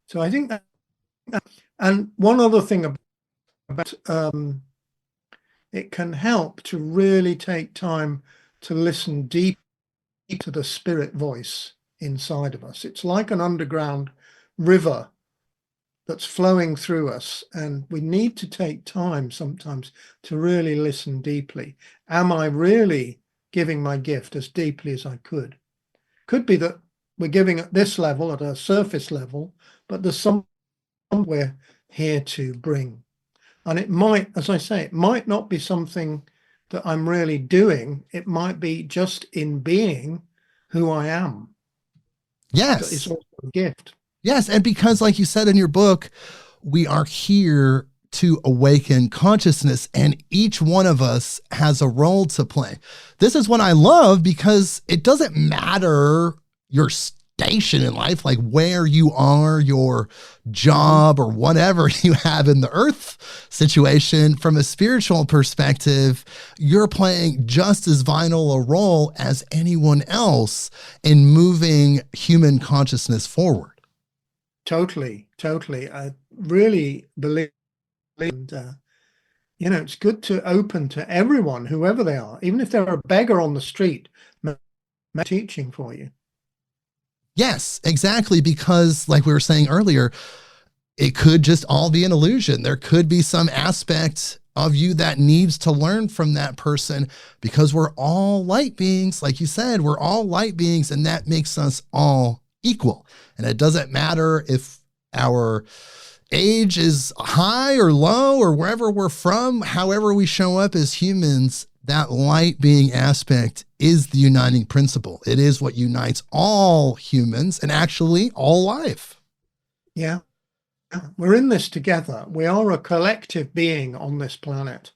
So I think that, and one other thing about it can help to really take time to listen deep to the spirit voice inside of us. It's like an underground river that's flowing through us, and we need to take time sometimes to really listen deeply. Am I really giving my gift as deeply as I could? Could be that we're giving at this level, at a surface level, but there's something we're here to bring. And it might, as I say, it might not be something that I'm really doing. It might be just in being who I am. Yes. It's also a gift. Yes. And because, like you said in your book, we are here to awaken consciousness, and each one of us has a role to play. This is what I love, because it doesn't matter your station in life, like where you are, your job, or whatever you have in the earth situation. From a spiritual perspective, you're playing just as vital a role as anyone else in moving human consciousness forward. Totally. I really believe, and it's good to open to everyone, whoever they are, even if they're a beggar on the street, teaching for you. Yes, exactly. Because like we were saying earlier, it could just all be an illusion. There could be some aspect of you that needs to learn from that person, because we're all light beings. Like you said, we're all light beings, and that makes us all equal. And it doesn't matter if our age is high or low or wherever we're from, however we show up as humans, that light being aspect is the uniting principle. It is what unites all humans and actually all life. Yeah. We're in this together. We are a collective being on this planet.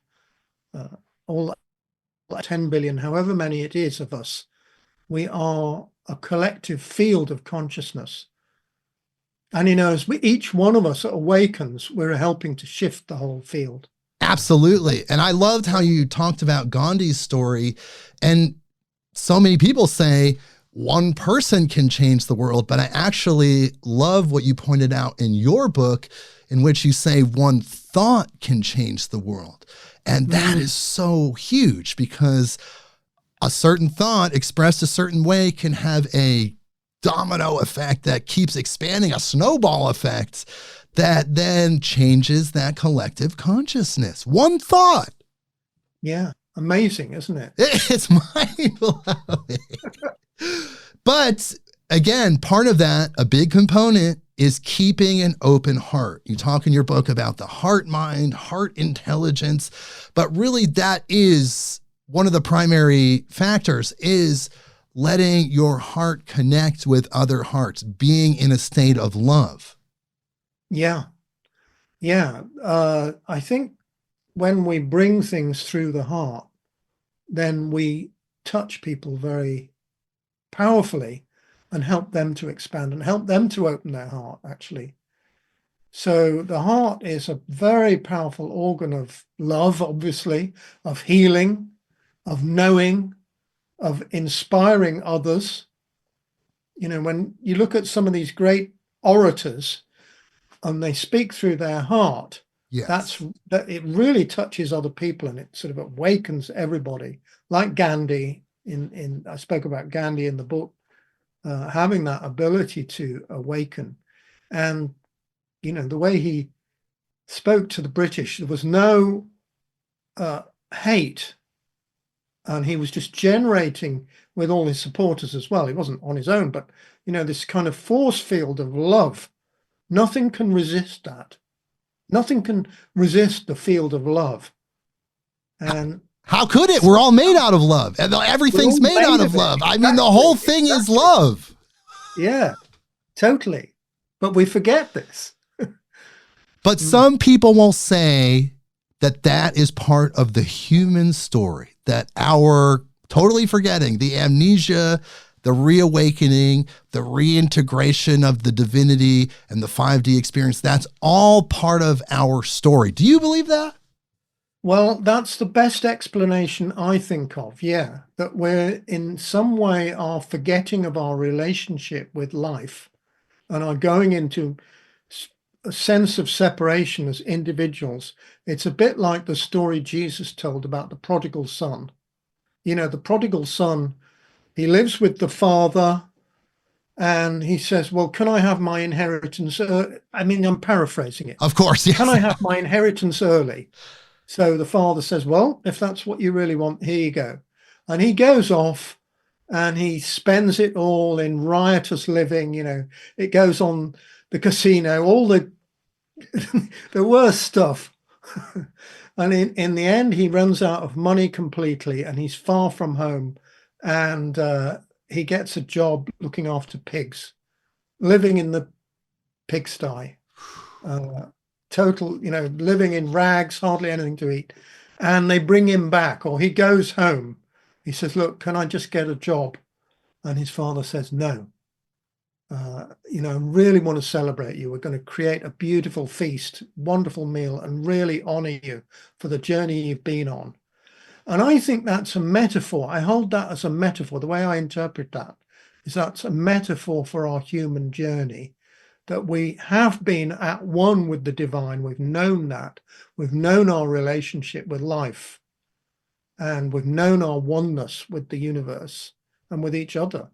All 10 billion, however many it is of us, we are a collective field of consciousness. And as each one of us awakens, we're helping to shift the whole field. Absolutely. And I loved how you talked about Gandhi's story. And so many people say, one person can change the world, but I actually love what you pointed out in your book, in which you say one thought can change the world. And that is so huge, because a certain thought expressed a certain way can have a domino effect that keeps expanding, a snowball effect that then changes that collective consciousness. One thought. Yeah. Amazing, isn't it? It's mind-blowing. But again, part of that, a big component, is keeping an open heart. You talk in your book about the heart mind, heart intelligence, but really that is one of the primary factors, is letting your heart connect with other hearts, being in a state of love. Yeah. Yeah. I think when we bring things through the heart, then we touch people very powerfully and help them to expand and help them to open their heart, actually. So the heart is a very powerful organ of love, obviously, of healing, of knowing, of inspiring others. You know, when you look at some of these great orators and they speak through their heart, Yes. that it really touches other people, and it sort of awakens everybody. Like Gandhi, I spoke about Gandhi in the book, having that ability to awaken. And, you know, the way he spoke to the British, there was no hate, and he was just generating with all his supporters as well. He wasn't on his own, but, you know, this kind of force field of love. Nothing can resist that. Nothing can resist the field of love. And how could it? We're all made out of love. Everything's made out of love. I mean, the whole thing is love. Yeah, totally. But we forget this. But some people will say that that is part of the human story, that our totally forgetting, the amnesia, the reawakening, the reintegration of the divinity and the 5D experience, that's all part of our story. Do you believe that? Well, that's the best explanation I think of, yeah, that we're in some way are forgetting of our relationship with life and are going into a sense of separation as individuals. It's a bit like the story Jesus told about the prodigal son. You know, the prodigal son, he lives with the father and he says, well, can I have my inheritance? I mean, I'm paraphrasing it. Of course, yes. Can I have my inheritance early? So the father says, well, if that's what you really want, here you go. And he goes off and he spends it all in riotous living. You know, it goes on the casino, all the the worst stuff. And in the end, he runs out of money completely and he's far from home. And he gets a job looking after pigs, living in the pigsty. Total, you know, living in rags, hardly anything to eat. And they bring him back, or he goes home. He says, look, can I just get a job? And his father says, no. You know, really want to celebrate you. We're going to create a beautiful feast, wonderful meal, and really honor you for the journey you've been on. And I think that's a metaphor. I hold that as a metaphor. The way I interpret that is that's a metaphor for our human journey, that we have been at one with the divine. We've known that. We've known our relationship with life, and we've known our oneness with the universe and with each other.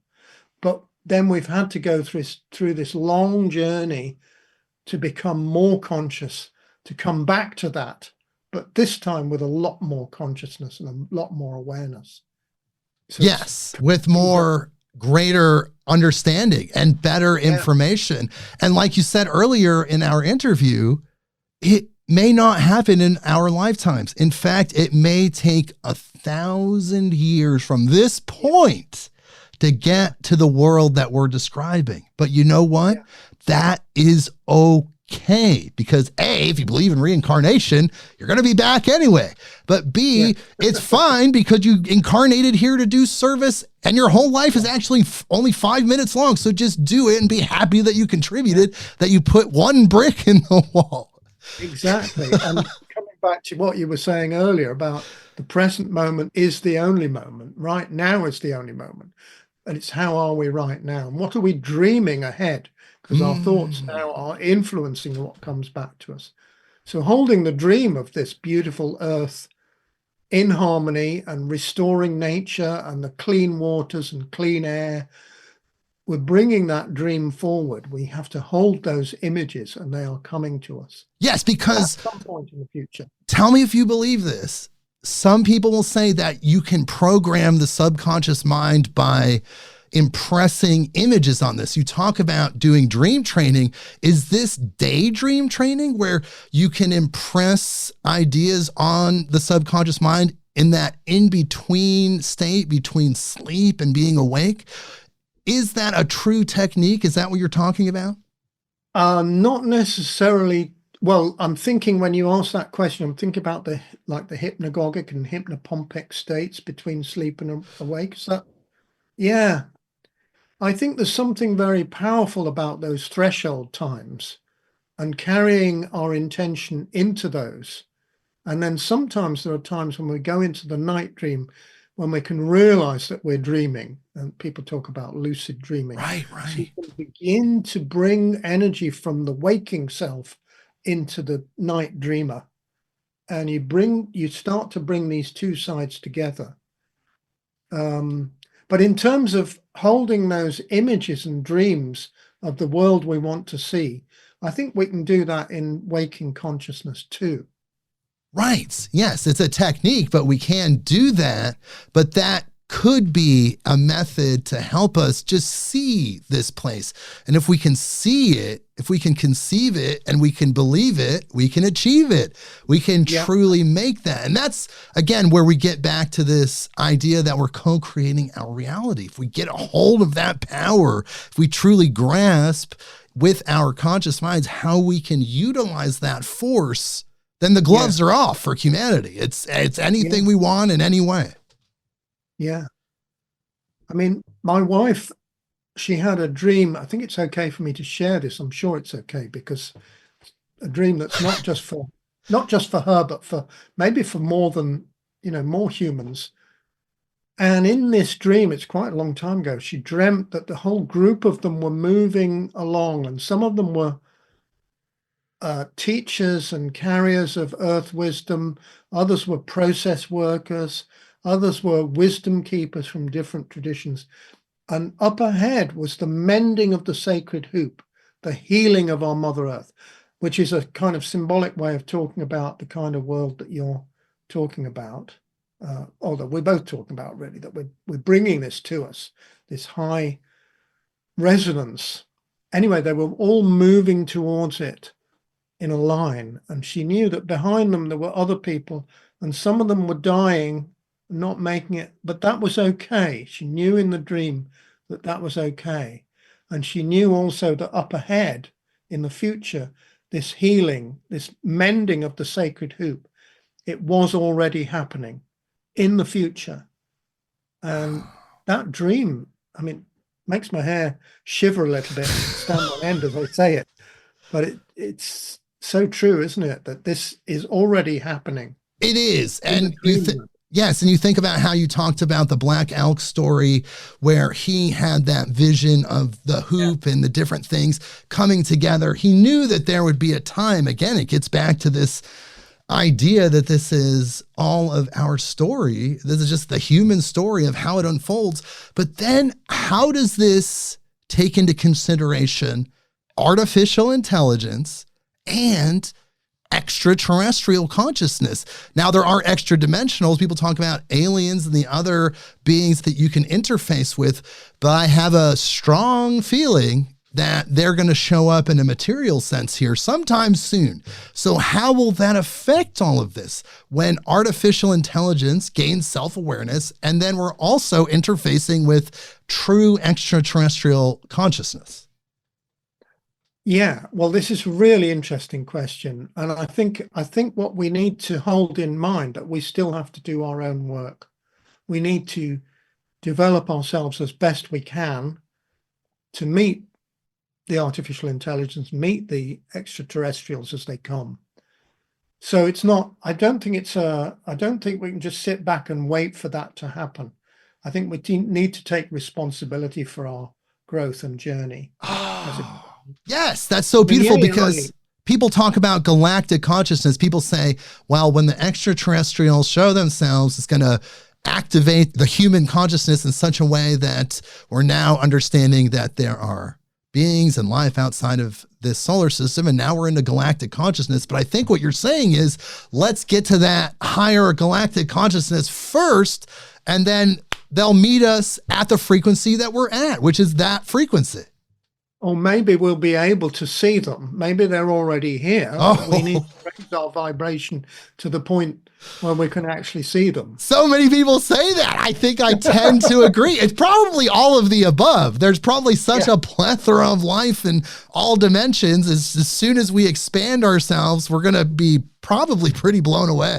But then we've had to go through this long journey to become more conscious, to come back to that, but this time with a lot more consciousness and a lot more awareness. So yes, with more greater understanding and better information. And like you said earlier in our interview, it may not happen in our lifetimes. In fact, it may take 1,000 years from this point to get to the world that we're describing. But you know what? Yeah. That is okay, because A, if you believe in reincarnation, you're going to be back anyway. But B, it's fine because you incarnated here to do service and your whole life is actually only 5 minutes long. So just do it and be happy that you contributed, that you put one brick in the wall. Exactly. And coming back to what you were saying earlier about the present moment is the only moment. Right now is the only moment. and it's how are we right now? And what are we dreaming ahead? Because our thoughts now are influencing what comes back to us. So holding the dream of this beautiful earth in harmony and restoring nature and the clean waters and clean air, we're bringing that dream forward. We have to hold those images, and they are coming to us. Yes, because at some point in the future. Tell me if you believe this. Some people will say that you can program the subconscious mind by impressing images on this. You talk about doing dream training. Is this daydream training where you can impress ideas on the subconscious mind in that in-between state between sleep and being awake? Is that a true technique? Is that what you're talking about? Not necessarily. Well, I'm thinking when you ask that question, I'm thinking about the hypnagogic and hypnopompic states between sleep and awake. So, yeah, I think there's something very powerful about those threshold times and carrying our intention into those. And then sometimes there are times when we go into the night dream when we can realize that we're dreaming, and people talk about lucid dreaming. Right. So you can begin to bring energy from the waking self into the night dreamer, and you start to bring these two sides together. But in terms of holding those images and dreams of the world we want to see, I think we can do that in waking consciousness too. Right. Yes, it's a technique, but we can do that. But that could be a method to help us just see this place. And if we can see it, if we can conceive it and we can believe it, we can achieve it. We can truly make that. And that's, again, where we get back to this idea that we're co-creating our reality. If we get a hold of that power, if we truly grasp with our conscious minds how we can utilize that force, then the gloves are off for humanity. It's anything we want in any way. Yeah. I mean, my wife, she had a dream. I think it's okay for me to share this. I'm sure it's okay, because a dream that's not just for her, but for maybe for more than, more humans. And in this dream, it's quite a long time ago, she dreamt that the whole group of them were moving along, and some of them were teachers and carriers of earth wisdom. Others were process workers. Others were wisdom keepers from different traditions. And up ahead was the mending of the sacred hoop, the healing of our Mother Earth, which is a kind of symbolic way of talking about the kind of world that you're talking about, or that we're both talking about, really, that we're bringing this to us, this high resonance. Anyway, they were all moving towards it in a line, and she knew that behind them there were other people, and some of them were dying, not making it, but that was okay. She knew in the dream that that was okay. And she knew also that up ahead in the future, this healing, this mending of the sacred hoop, it was already happening in the future. And that dream, I mean, makes my hair shiver a little bit, stand on end as I say it, but it's so true, isn't it, that this is already happening? It is. And yes, and you think about how you talked about the Black Elk story, where he had that vision of the hoop and the different things coming together. He knew that there would be a time. Again, it gets back to this idea that this is all of our story. This is just the human story of how it unfolds. But then how does this take into consideration artificial intelligence and extraterrestrial consciousness? Now, there are extra dimensionals. People talk about aliens and the other beings that you can interface with, but I have a strong feeling that they're going to show up in a material sense here sometime soon. So how will that affect all of this when artificial intelligence gains self-awareness, and then we're also interfacing with true extraterrestrial consciousness? Yeah, well, this is a really interesting question. And I think what we need to hold in mind that we still have to do our own work. We need to develop ourselves as best we can to meet the artificial intelligence, meet the extraterrestrials as they come. So I don't think we can just sit back and wait for that to happen. I think we need to take responsibility for our growth and journey. Yes, that's so beautiful, because people talk about galactic consciousness. People say, well, when the extraterrestrials show themselves, it's going to activate the human consciousness in such a way that we're now understanding that there are beings and life outside of this solar system, and now we're into galactic consciousness. But I think what you're saying is, let's get to that higher galactic consciousness first, and then they'll meet us at the frequency that we're at, which is that frequency. Or maybe we'll be able to see them. Maybe they're already here. Oh. We need to raise our vibration to the point where we can actually see them. So many people say that. I think I tend to agree. It's probably all of the above. There's probably such a plethora of life in all dimensions. As soon as we expand ourselves, we're going to be probably pretty blown away.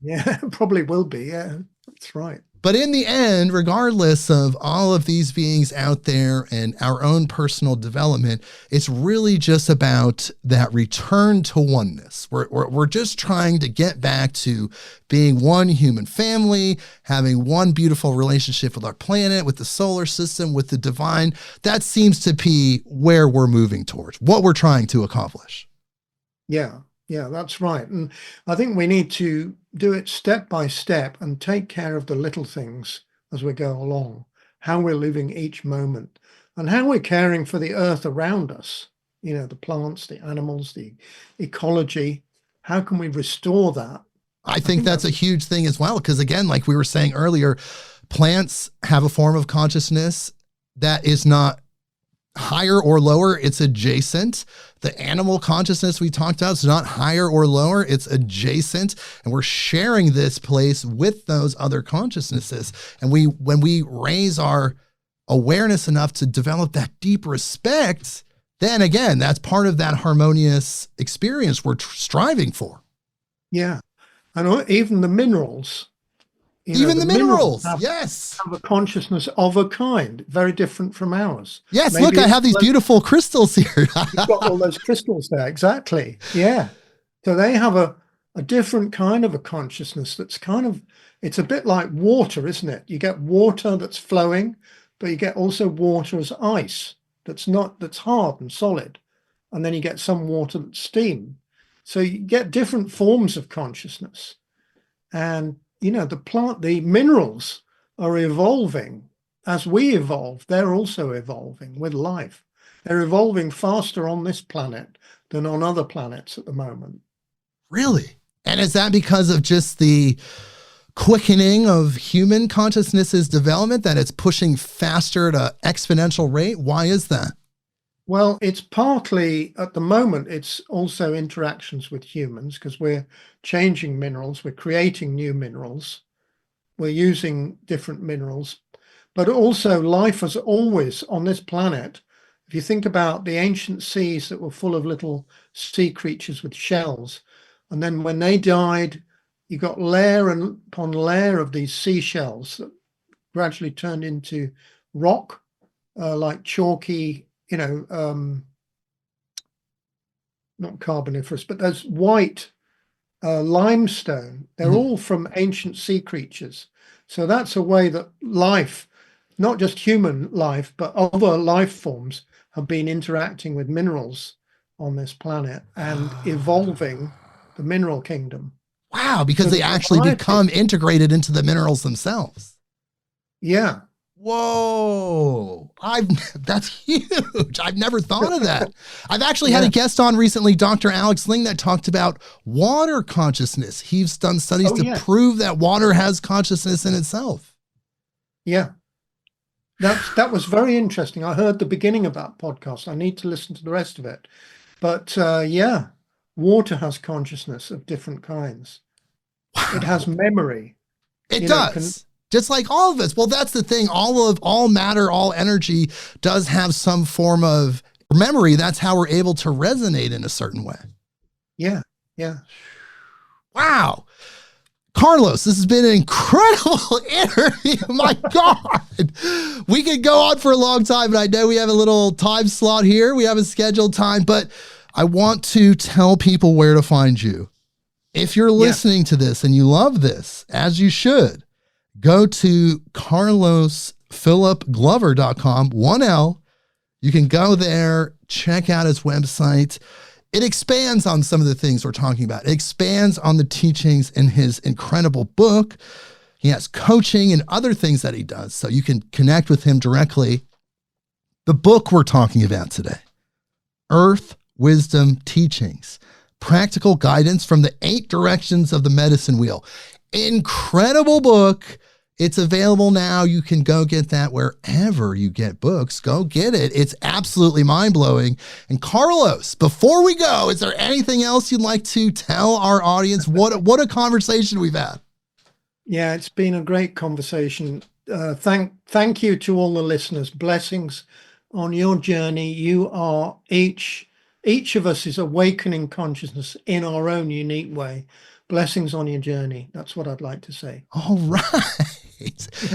Yeah, probably will be. Yeah, that's right. But in the end, regardless of all of these beings out there and our own personal development, it's really just about that return to oneness. We're just trying to get back to being one human family, having one beautiful relationship with our planet, with the solar system, with the divine. That seems to be where we're moving towards, what we're trying to accomplish. Yeah. Yeah, that's right. And I think we need to do it step by step and take care of the little things as we go along, how we're living each moment and how we're caring for the earth around us, the plants, the animals, the ecology. How can we restore that? I think that's a huge thing as well, because again, like we were saying earlier, plants have a form of consciousness that is not higher or lower, it's adjacent. The animal consciousness we talked about is not higher or lower, it's adjacent. And we're sharing this place with those other consciousnesses. And when we raise our awareness enough to develop that deep respect, then again, that's part of that harmonious experience we're striving for. Yeah. And even the minerals. Even the minerals, yes. Have a consciousness of a kind, very different from ours. Yes, maybe look, I have these beautiful crystals here. You've got all those crystals there, exactly. Yeah. So they have a different kind of a consciousness that's it's a bit like water, isn't it? You get water that's flowing, but you get also water as ice that's hard and solid. And then you get some water that's steam. So you get different forms of consciousness. And the minerals are evolving as we evolve. They're also evolving with life. They're evolving faster on this planet than on other planets at the moment. Really? And is that because of just the quickening of human consciousness's development, that it's pushing faster at an exponential rate? Why is that? Well, it's partly, at the moment, it's also interactions with humans, because we're changing minerals, we're creating new minerals, we're using different minerals, but also life has always on this planet. If you think about the ancient seas that were full of little sea creatures with shells, and then when they died, you got layer upon layer of these seashells that gradually turned into rock, like chalky, not carboniferous, but there's white limestone. They're all from ancient sea creatures. So that's a way that life, not just human life, but other life forms have been interacting with minerals on this planet and evolving the mineral kingdom. Wow, because they actually become integrated into the minerals themselves. Yeah. Whoa, that's huge. I've never thought of that. I've actually had a guest on recently, Dr. Alex Ling, that talked about water consciousness. He's done studies to prove that water has consciousness in itself. Yeah. That was very interesting. I heard the beginning of that podcast. I need to listen to the rest of it. But water has consciousness of different kinds. Wow. It has memory. It does. Just like all of us. Well, that's the thing. All matter, all energy does have some form of memory. That's how we're able to resonate in a certain way. Yeah. Yeah. Wow. Carlos, this has been an incredible interview. My God. We could go on for a long time, but I know we have a little time slot here. We have a scheduled time, but I want to tell people where to find you. If you're listening to this and you love this, as you should, go to carlosphilipglover.com, 1L. You can go there, check out his website. It expands on some of the things we're talking about. It expands on the teachings in his incredible book. He has coaching and other things that he does, so you can connect with him directly. The book we're talking about today, Earth Wisdom Teachings, Practical Guidance from the 8 Directions of the Medicine Wheel. Incredible book. It's available now. You can go get that wherever you get books. Go get it. It's absolutely mind-blowing. And Carlos, before we go, is there anything else you'd like to tell our audience? What a conversation we've had. Yeah, it's been a great conversation. Thank you to all the listeners. Blessings on your journey. You are each of us is awakening consciousness in our own unique way. Blessings on your journey. That's what I'd like to say. All right.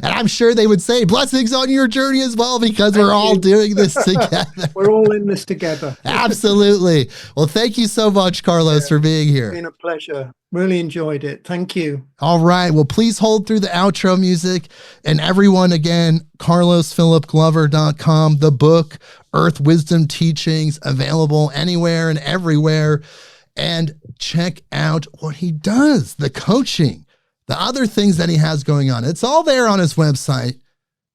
And I'm sure they would say blessings on your journey as well, because we're all doing this together. We're all in this together. Absolutely. Well, thank you so much, Carlos, for being here. It's been a pleasure. Really enjoyed it. Thank you. All right. Well, please hold through the outro music. And everyone, again, carlosphilipglover.com, the book, Earth Wisdom Teachings, available anywhere and everywhere. And check out what he does, the coaching, the other things that he has going on. It's all there on his website.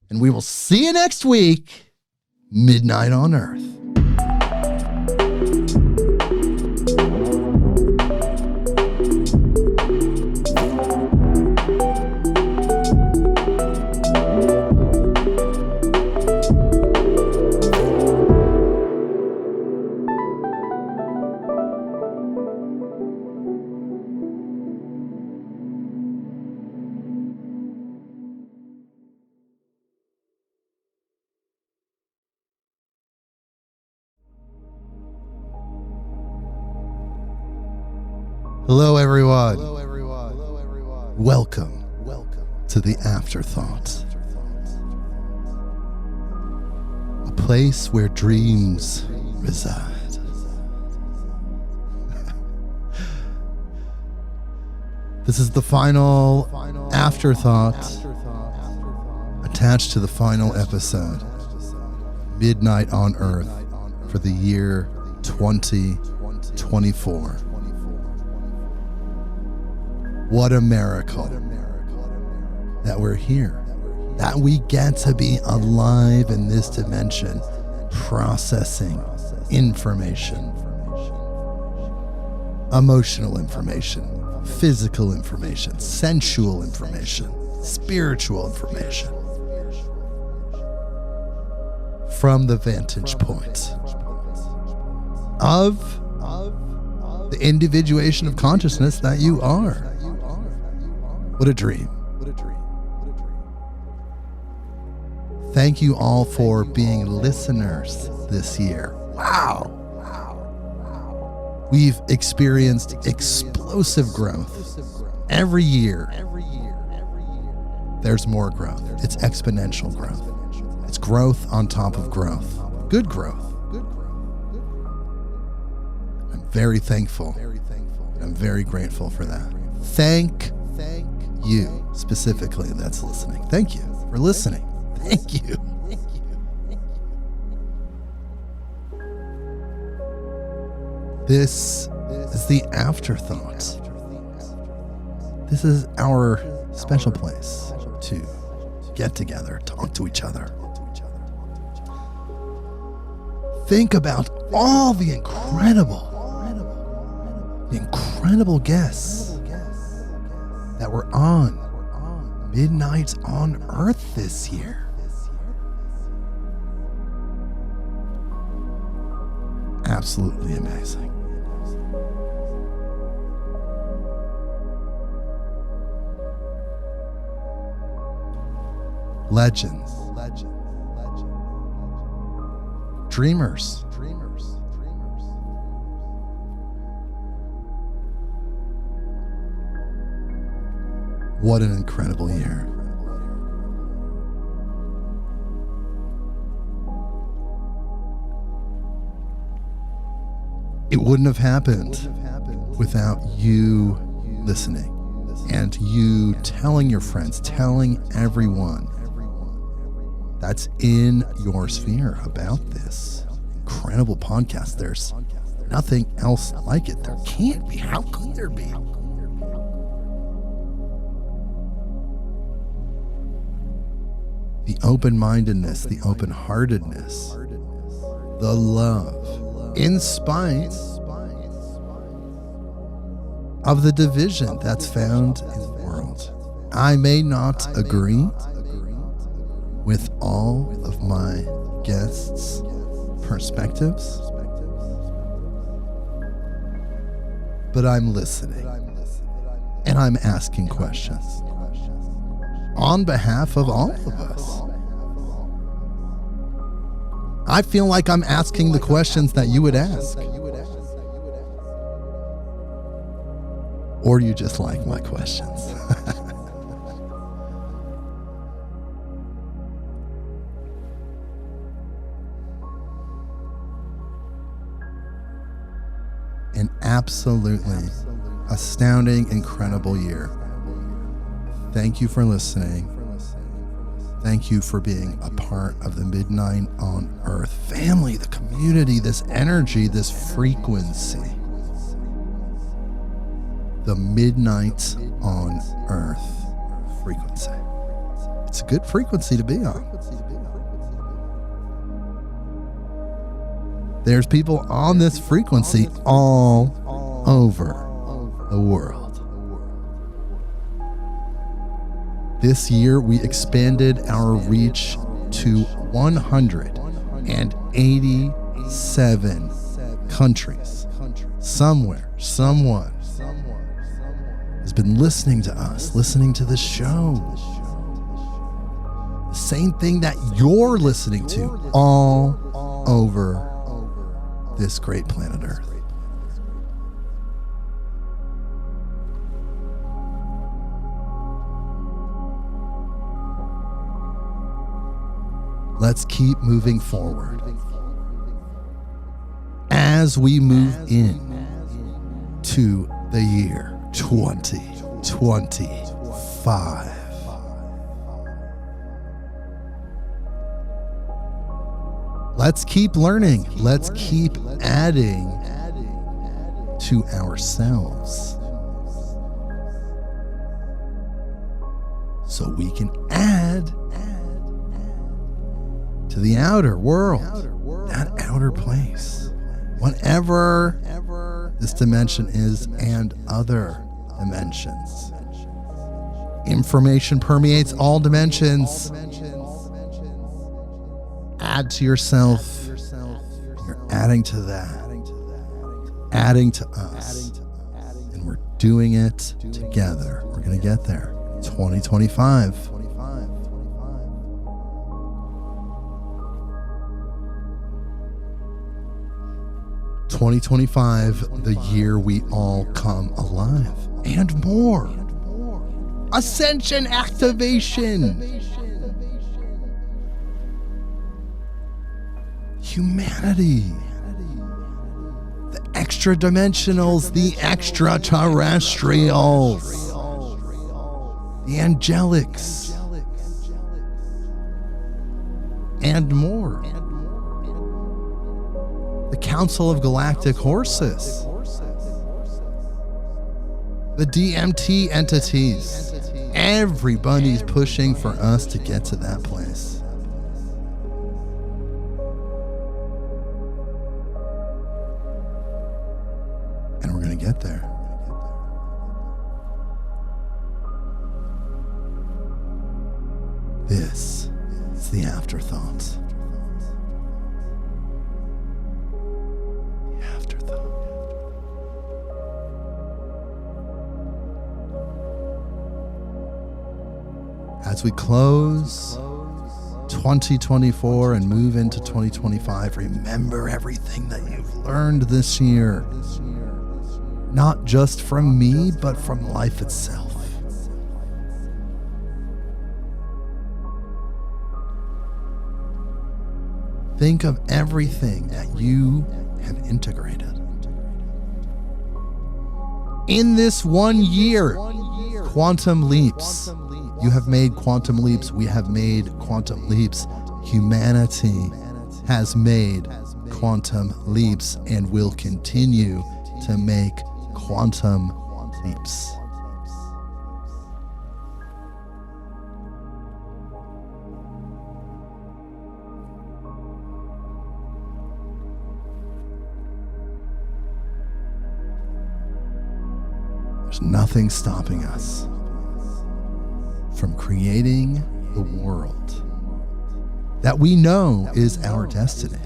And we will see you next week, Midnight on Earth. Hello, everyone. Welcome to the Afterthought, a place where dreams reside. This is the final Afterthought attached to the final episode, Midnight on Earth, for the year 2024. What a miracle that we're here, that we get to be alive in this dimension, processing information, emotional information, physical information, sensual information, spiritual information, from the vantage point of the individuation of consciousness that you are. What a dream. Thank you all for being listeners this year. Wow. We've experienced explosive growth. Every year, there's more growth. It's exponential growth. It's growth on top of growth. Good growth. I'm very thankful. I'm very grateful for that. Thank you specifically that's listening. Thank you for listening. Thank you. This is the Afterthought. This is our special place to get together, talk to each other. Think about all the incredible guests that were on Midnight on Earth this year. Absolutely amazing. Legends. Dreamers. What an incredible year. It wouldn't have happened without you listening. and you telling your friends, telling everyone that's in your sphere about this incredible podcast. There's nothing else like it. There can't be. How could there be? The open-mindedness, the open-heartedness, the love, in spite of the division that's found in the world. I may not agree with all of my guests' perspectives, but I'm listening and I'm asking questions on behalf of all of us. I feel like I'm asking the questions that you would ask. Or do you just like my questions? An absolutely astounding, incredible year. Thank you for listening. Thank you for being a part of the Midnight on Earth family, the community, this energy, this frequency. The Midnight on Earth frequency. It's a good frequency to be on. There's people on this frequency all over the world. This year, we expanded our reach to 187 countries. Somewhere, someone has been listening to us, listening to the show. The same thing that you're listening to all over this great planet Earth. Let's keep moving forward as we move in to the year 2025. Let's keep learning. Let's keep adding to ourselves so we can add to the outer world, that outer place, whatever this dimension is, and other dimensions. Information permeates all dimensions. Add to yourself. You're adding to that, adding to us, and we're doing it together. We're going to get there. 2025. 2025, the year we all come alive, and more. Ascension activation. Humanity. The extra dimensionals, the extraterrestrials, the angelics, and more. The Council of Galactic Horses, the DMT entities. Everybody's pushing for us to get to that place. And we're going to get there. This is the afterthought. As we close 2024 and move into 2025, remember everything that you've learned this year. Not just from me, but from life itself. Think of everything that you have integrated. In this 1 year, quantum leaps. You have made quantum leaps. We have made quantum leaps. Humanity has made quantum leaps and will continue to make quantum leaps. There's nothing stopping us from creating the world that we know is our destiny.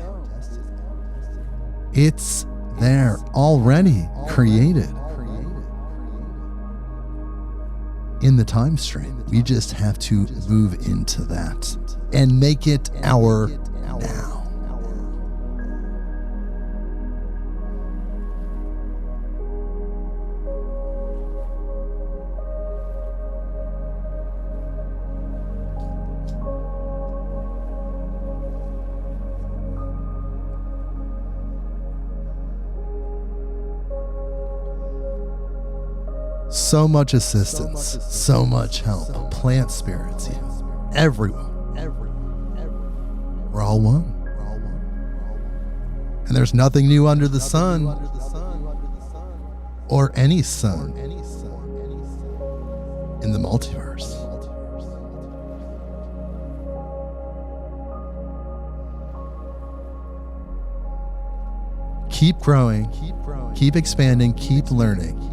It's there already created in the time stream. We just have to move into that and make it our now. So much assistance, so much help, plant spirits, everyone. We're all one. And there's nothing new under the sun or any sun in the multiverse. Keep growing, keep expanding, keep learning.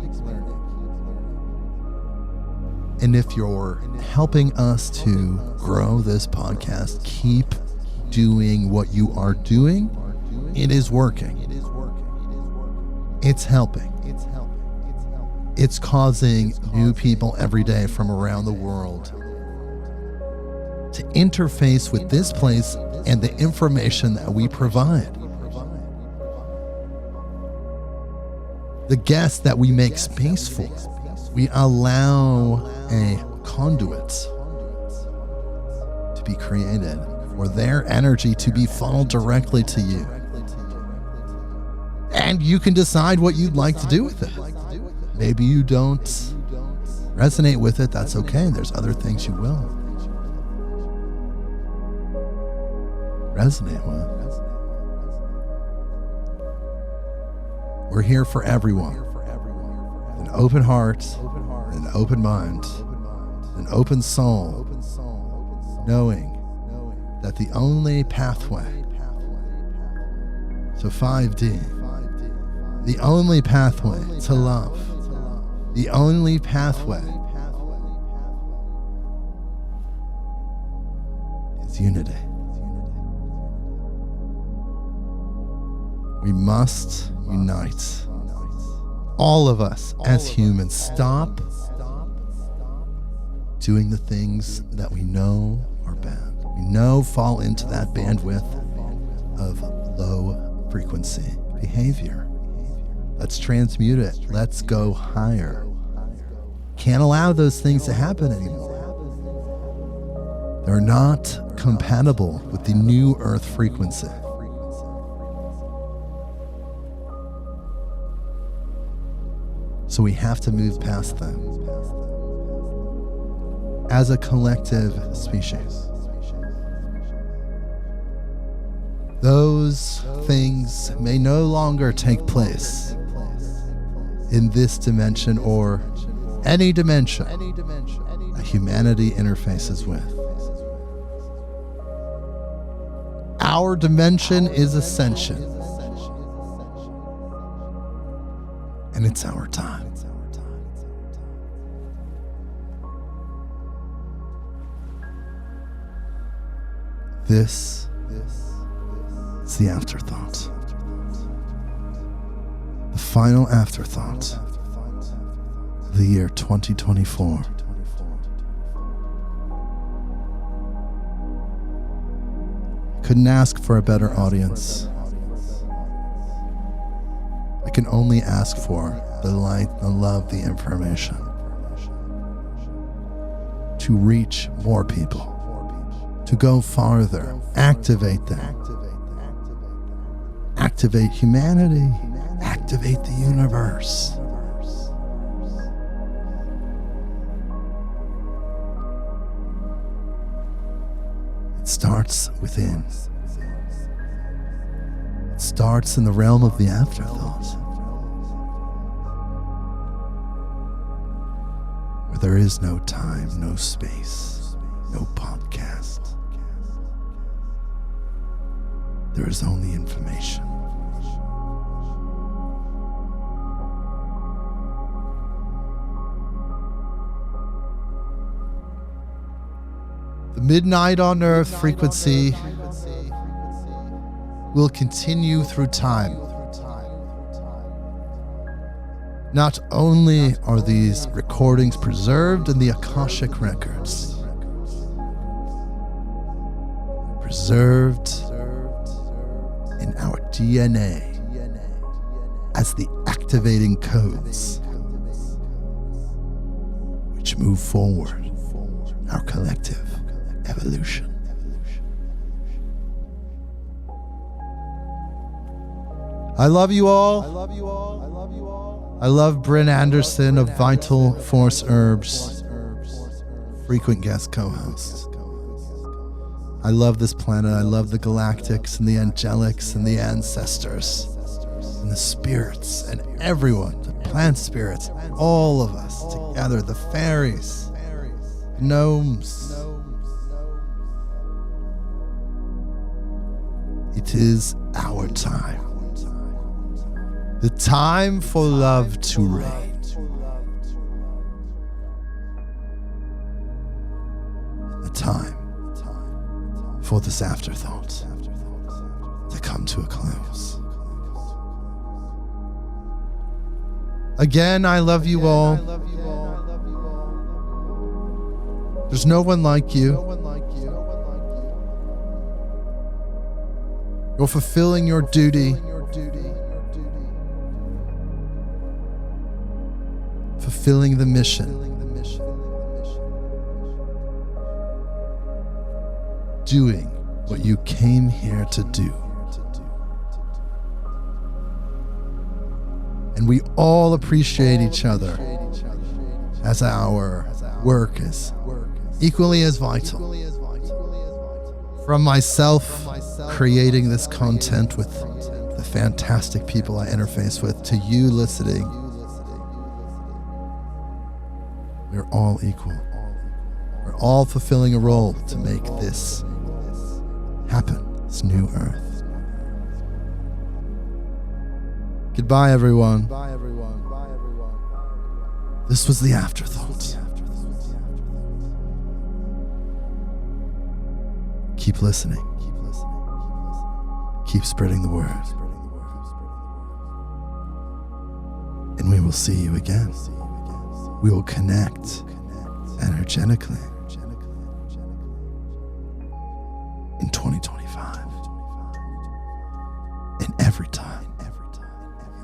And if you're helping us to grow this podcast, keep doing what you are doing. It is working. It's helping. It's causing new people every day from around the world to interface with this place and the information that we provide. The guests that we make space for. We allow a conduit to be created for their energy to be funneled directly to you. And you can decide what you'd like to do with it. Maybe you don't resonate with it. That's okay. There's other things you will resonate with. We're here for everyone. An open heart, an open mind, an open soul, knowing that the only pathway to 5D, the only pathway to love, the only pathway is unity. We must unite. All of us as humans, stop doing the things that we know are bad. We know fall into that bandwidth of low frequency behavior. Let's transmute it. Let's go higher. Can't allow those things to happen anymore. They're not compatible with the new Earth frequency. So we have to move past them as a collective species. Those things may no longer take place in this dimension or any dimension that humanity interfaces with. Our dimension is ascension, and it's our time. This is the afterthought. The final afterthought of the year 2024. Couldn't ask for a better audience. I can only ask for the light, the love, the information to reach more people, to go farther, activate them, activate humanity, activate the universe. It starts within. It starts in the realm of the afterthought, where there is no time, no space, no podcast. There is only information. The midnight on Earth frequency will continue through time. Not only are these recordings preserved in the Akashic records, preserved in our DNA as the activating codes which move forward our collective evolution. I love you all. I love Bryn Anderson of Vital Force Herbs, frequent guest co-host. I love this planet. I love the galactics and the angelics and the ancestors and the spirits and everyone, the plant spirits, all of us together, the fairies, gnomes. It is our time. The time for love to reign. The time for this afterthought to come to a close. Again, I love you all. There's no one like you. You're fulfilling your duty. Fulfilling the mission. Doing what you came here to do. And we all appreciate each other as our work is equally as vital. From myself creating this content with the fantastic people I interface with, to you listening, we're all equal. We're all fulfilling a role to make this happen, this new earth. Goodbye, everyone. This was the afterthought. Keep listening. Keep spreading the word. And we will see you again. We will connect energetically in 2025. And every time,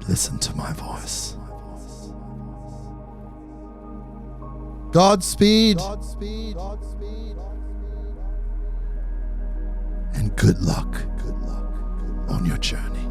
listen to my voice. Godspeed. And good luck on your journey.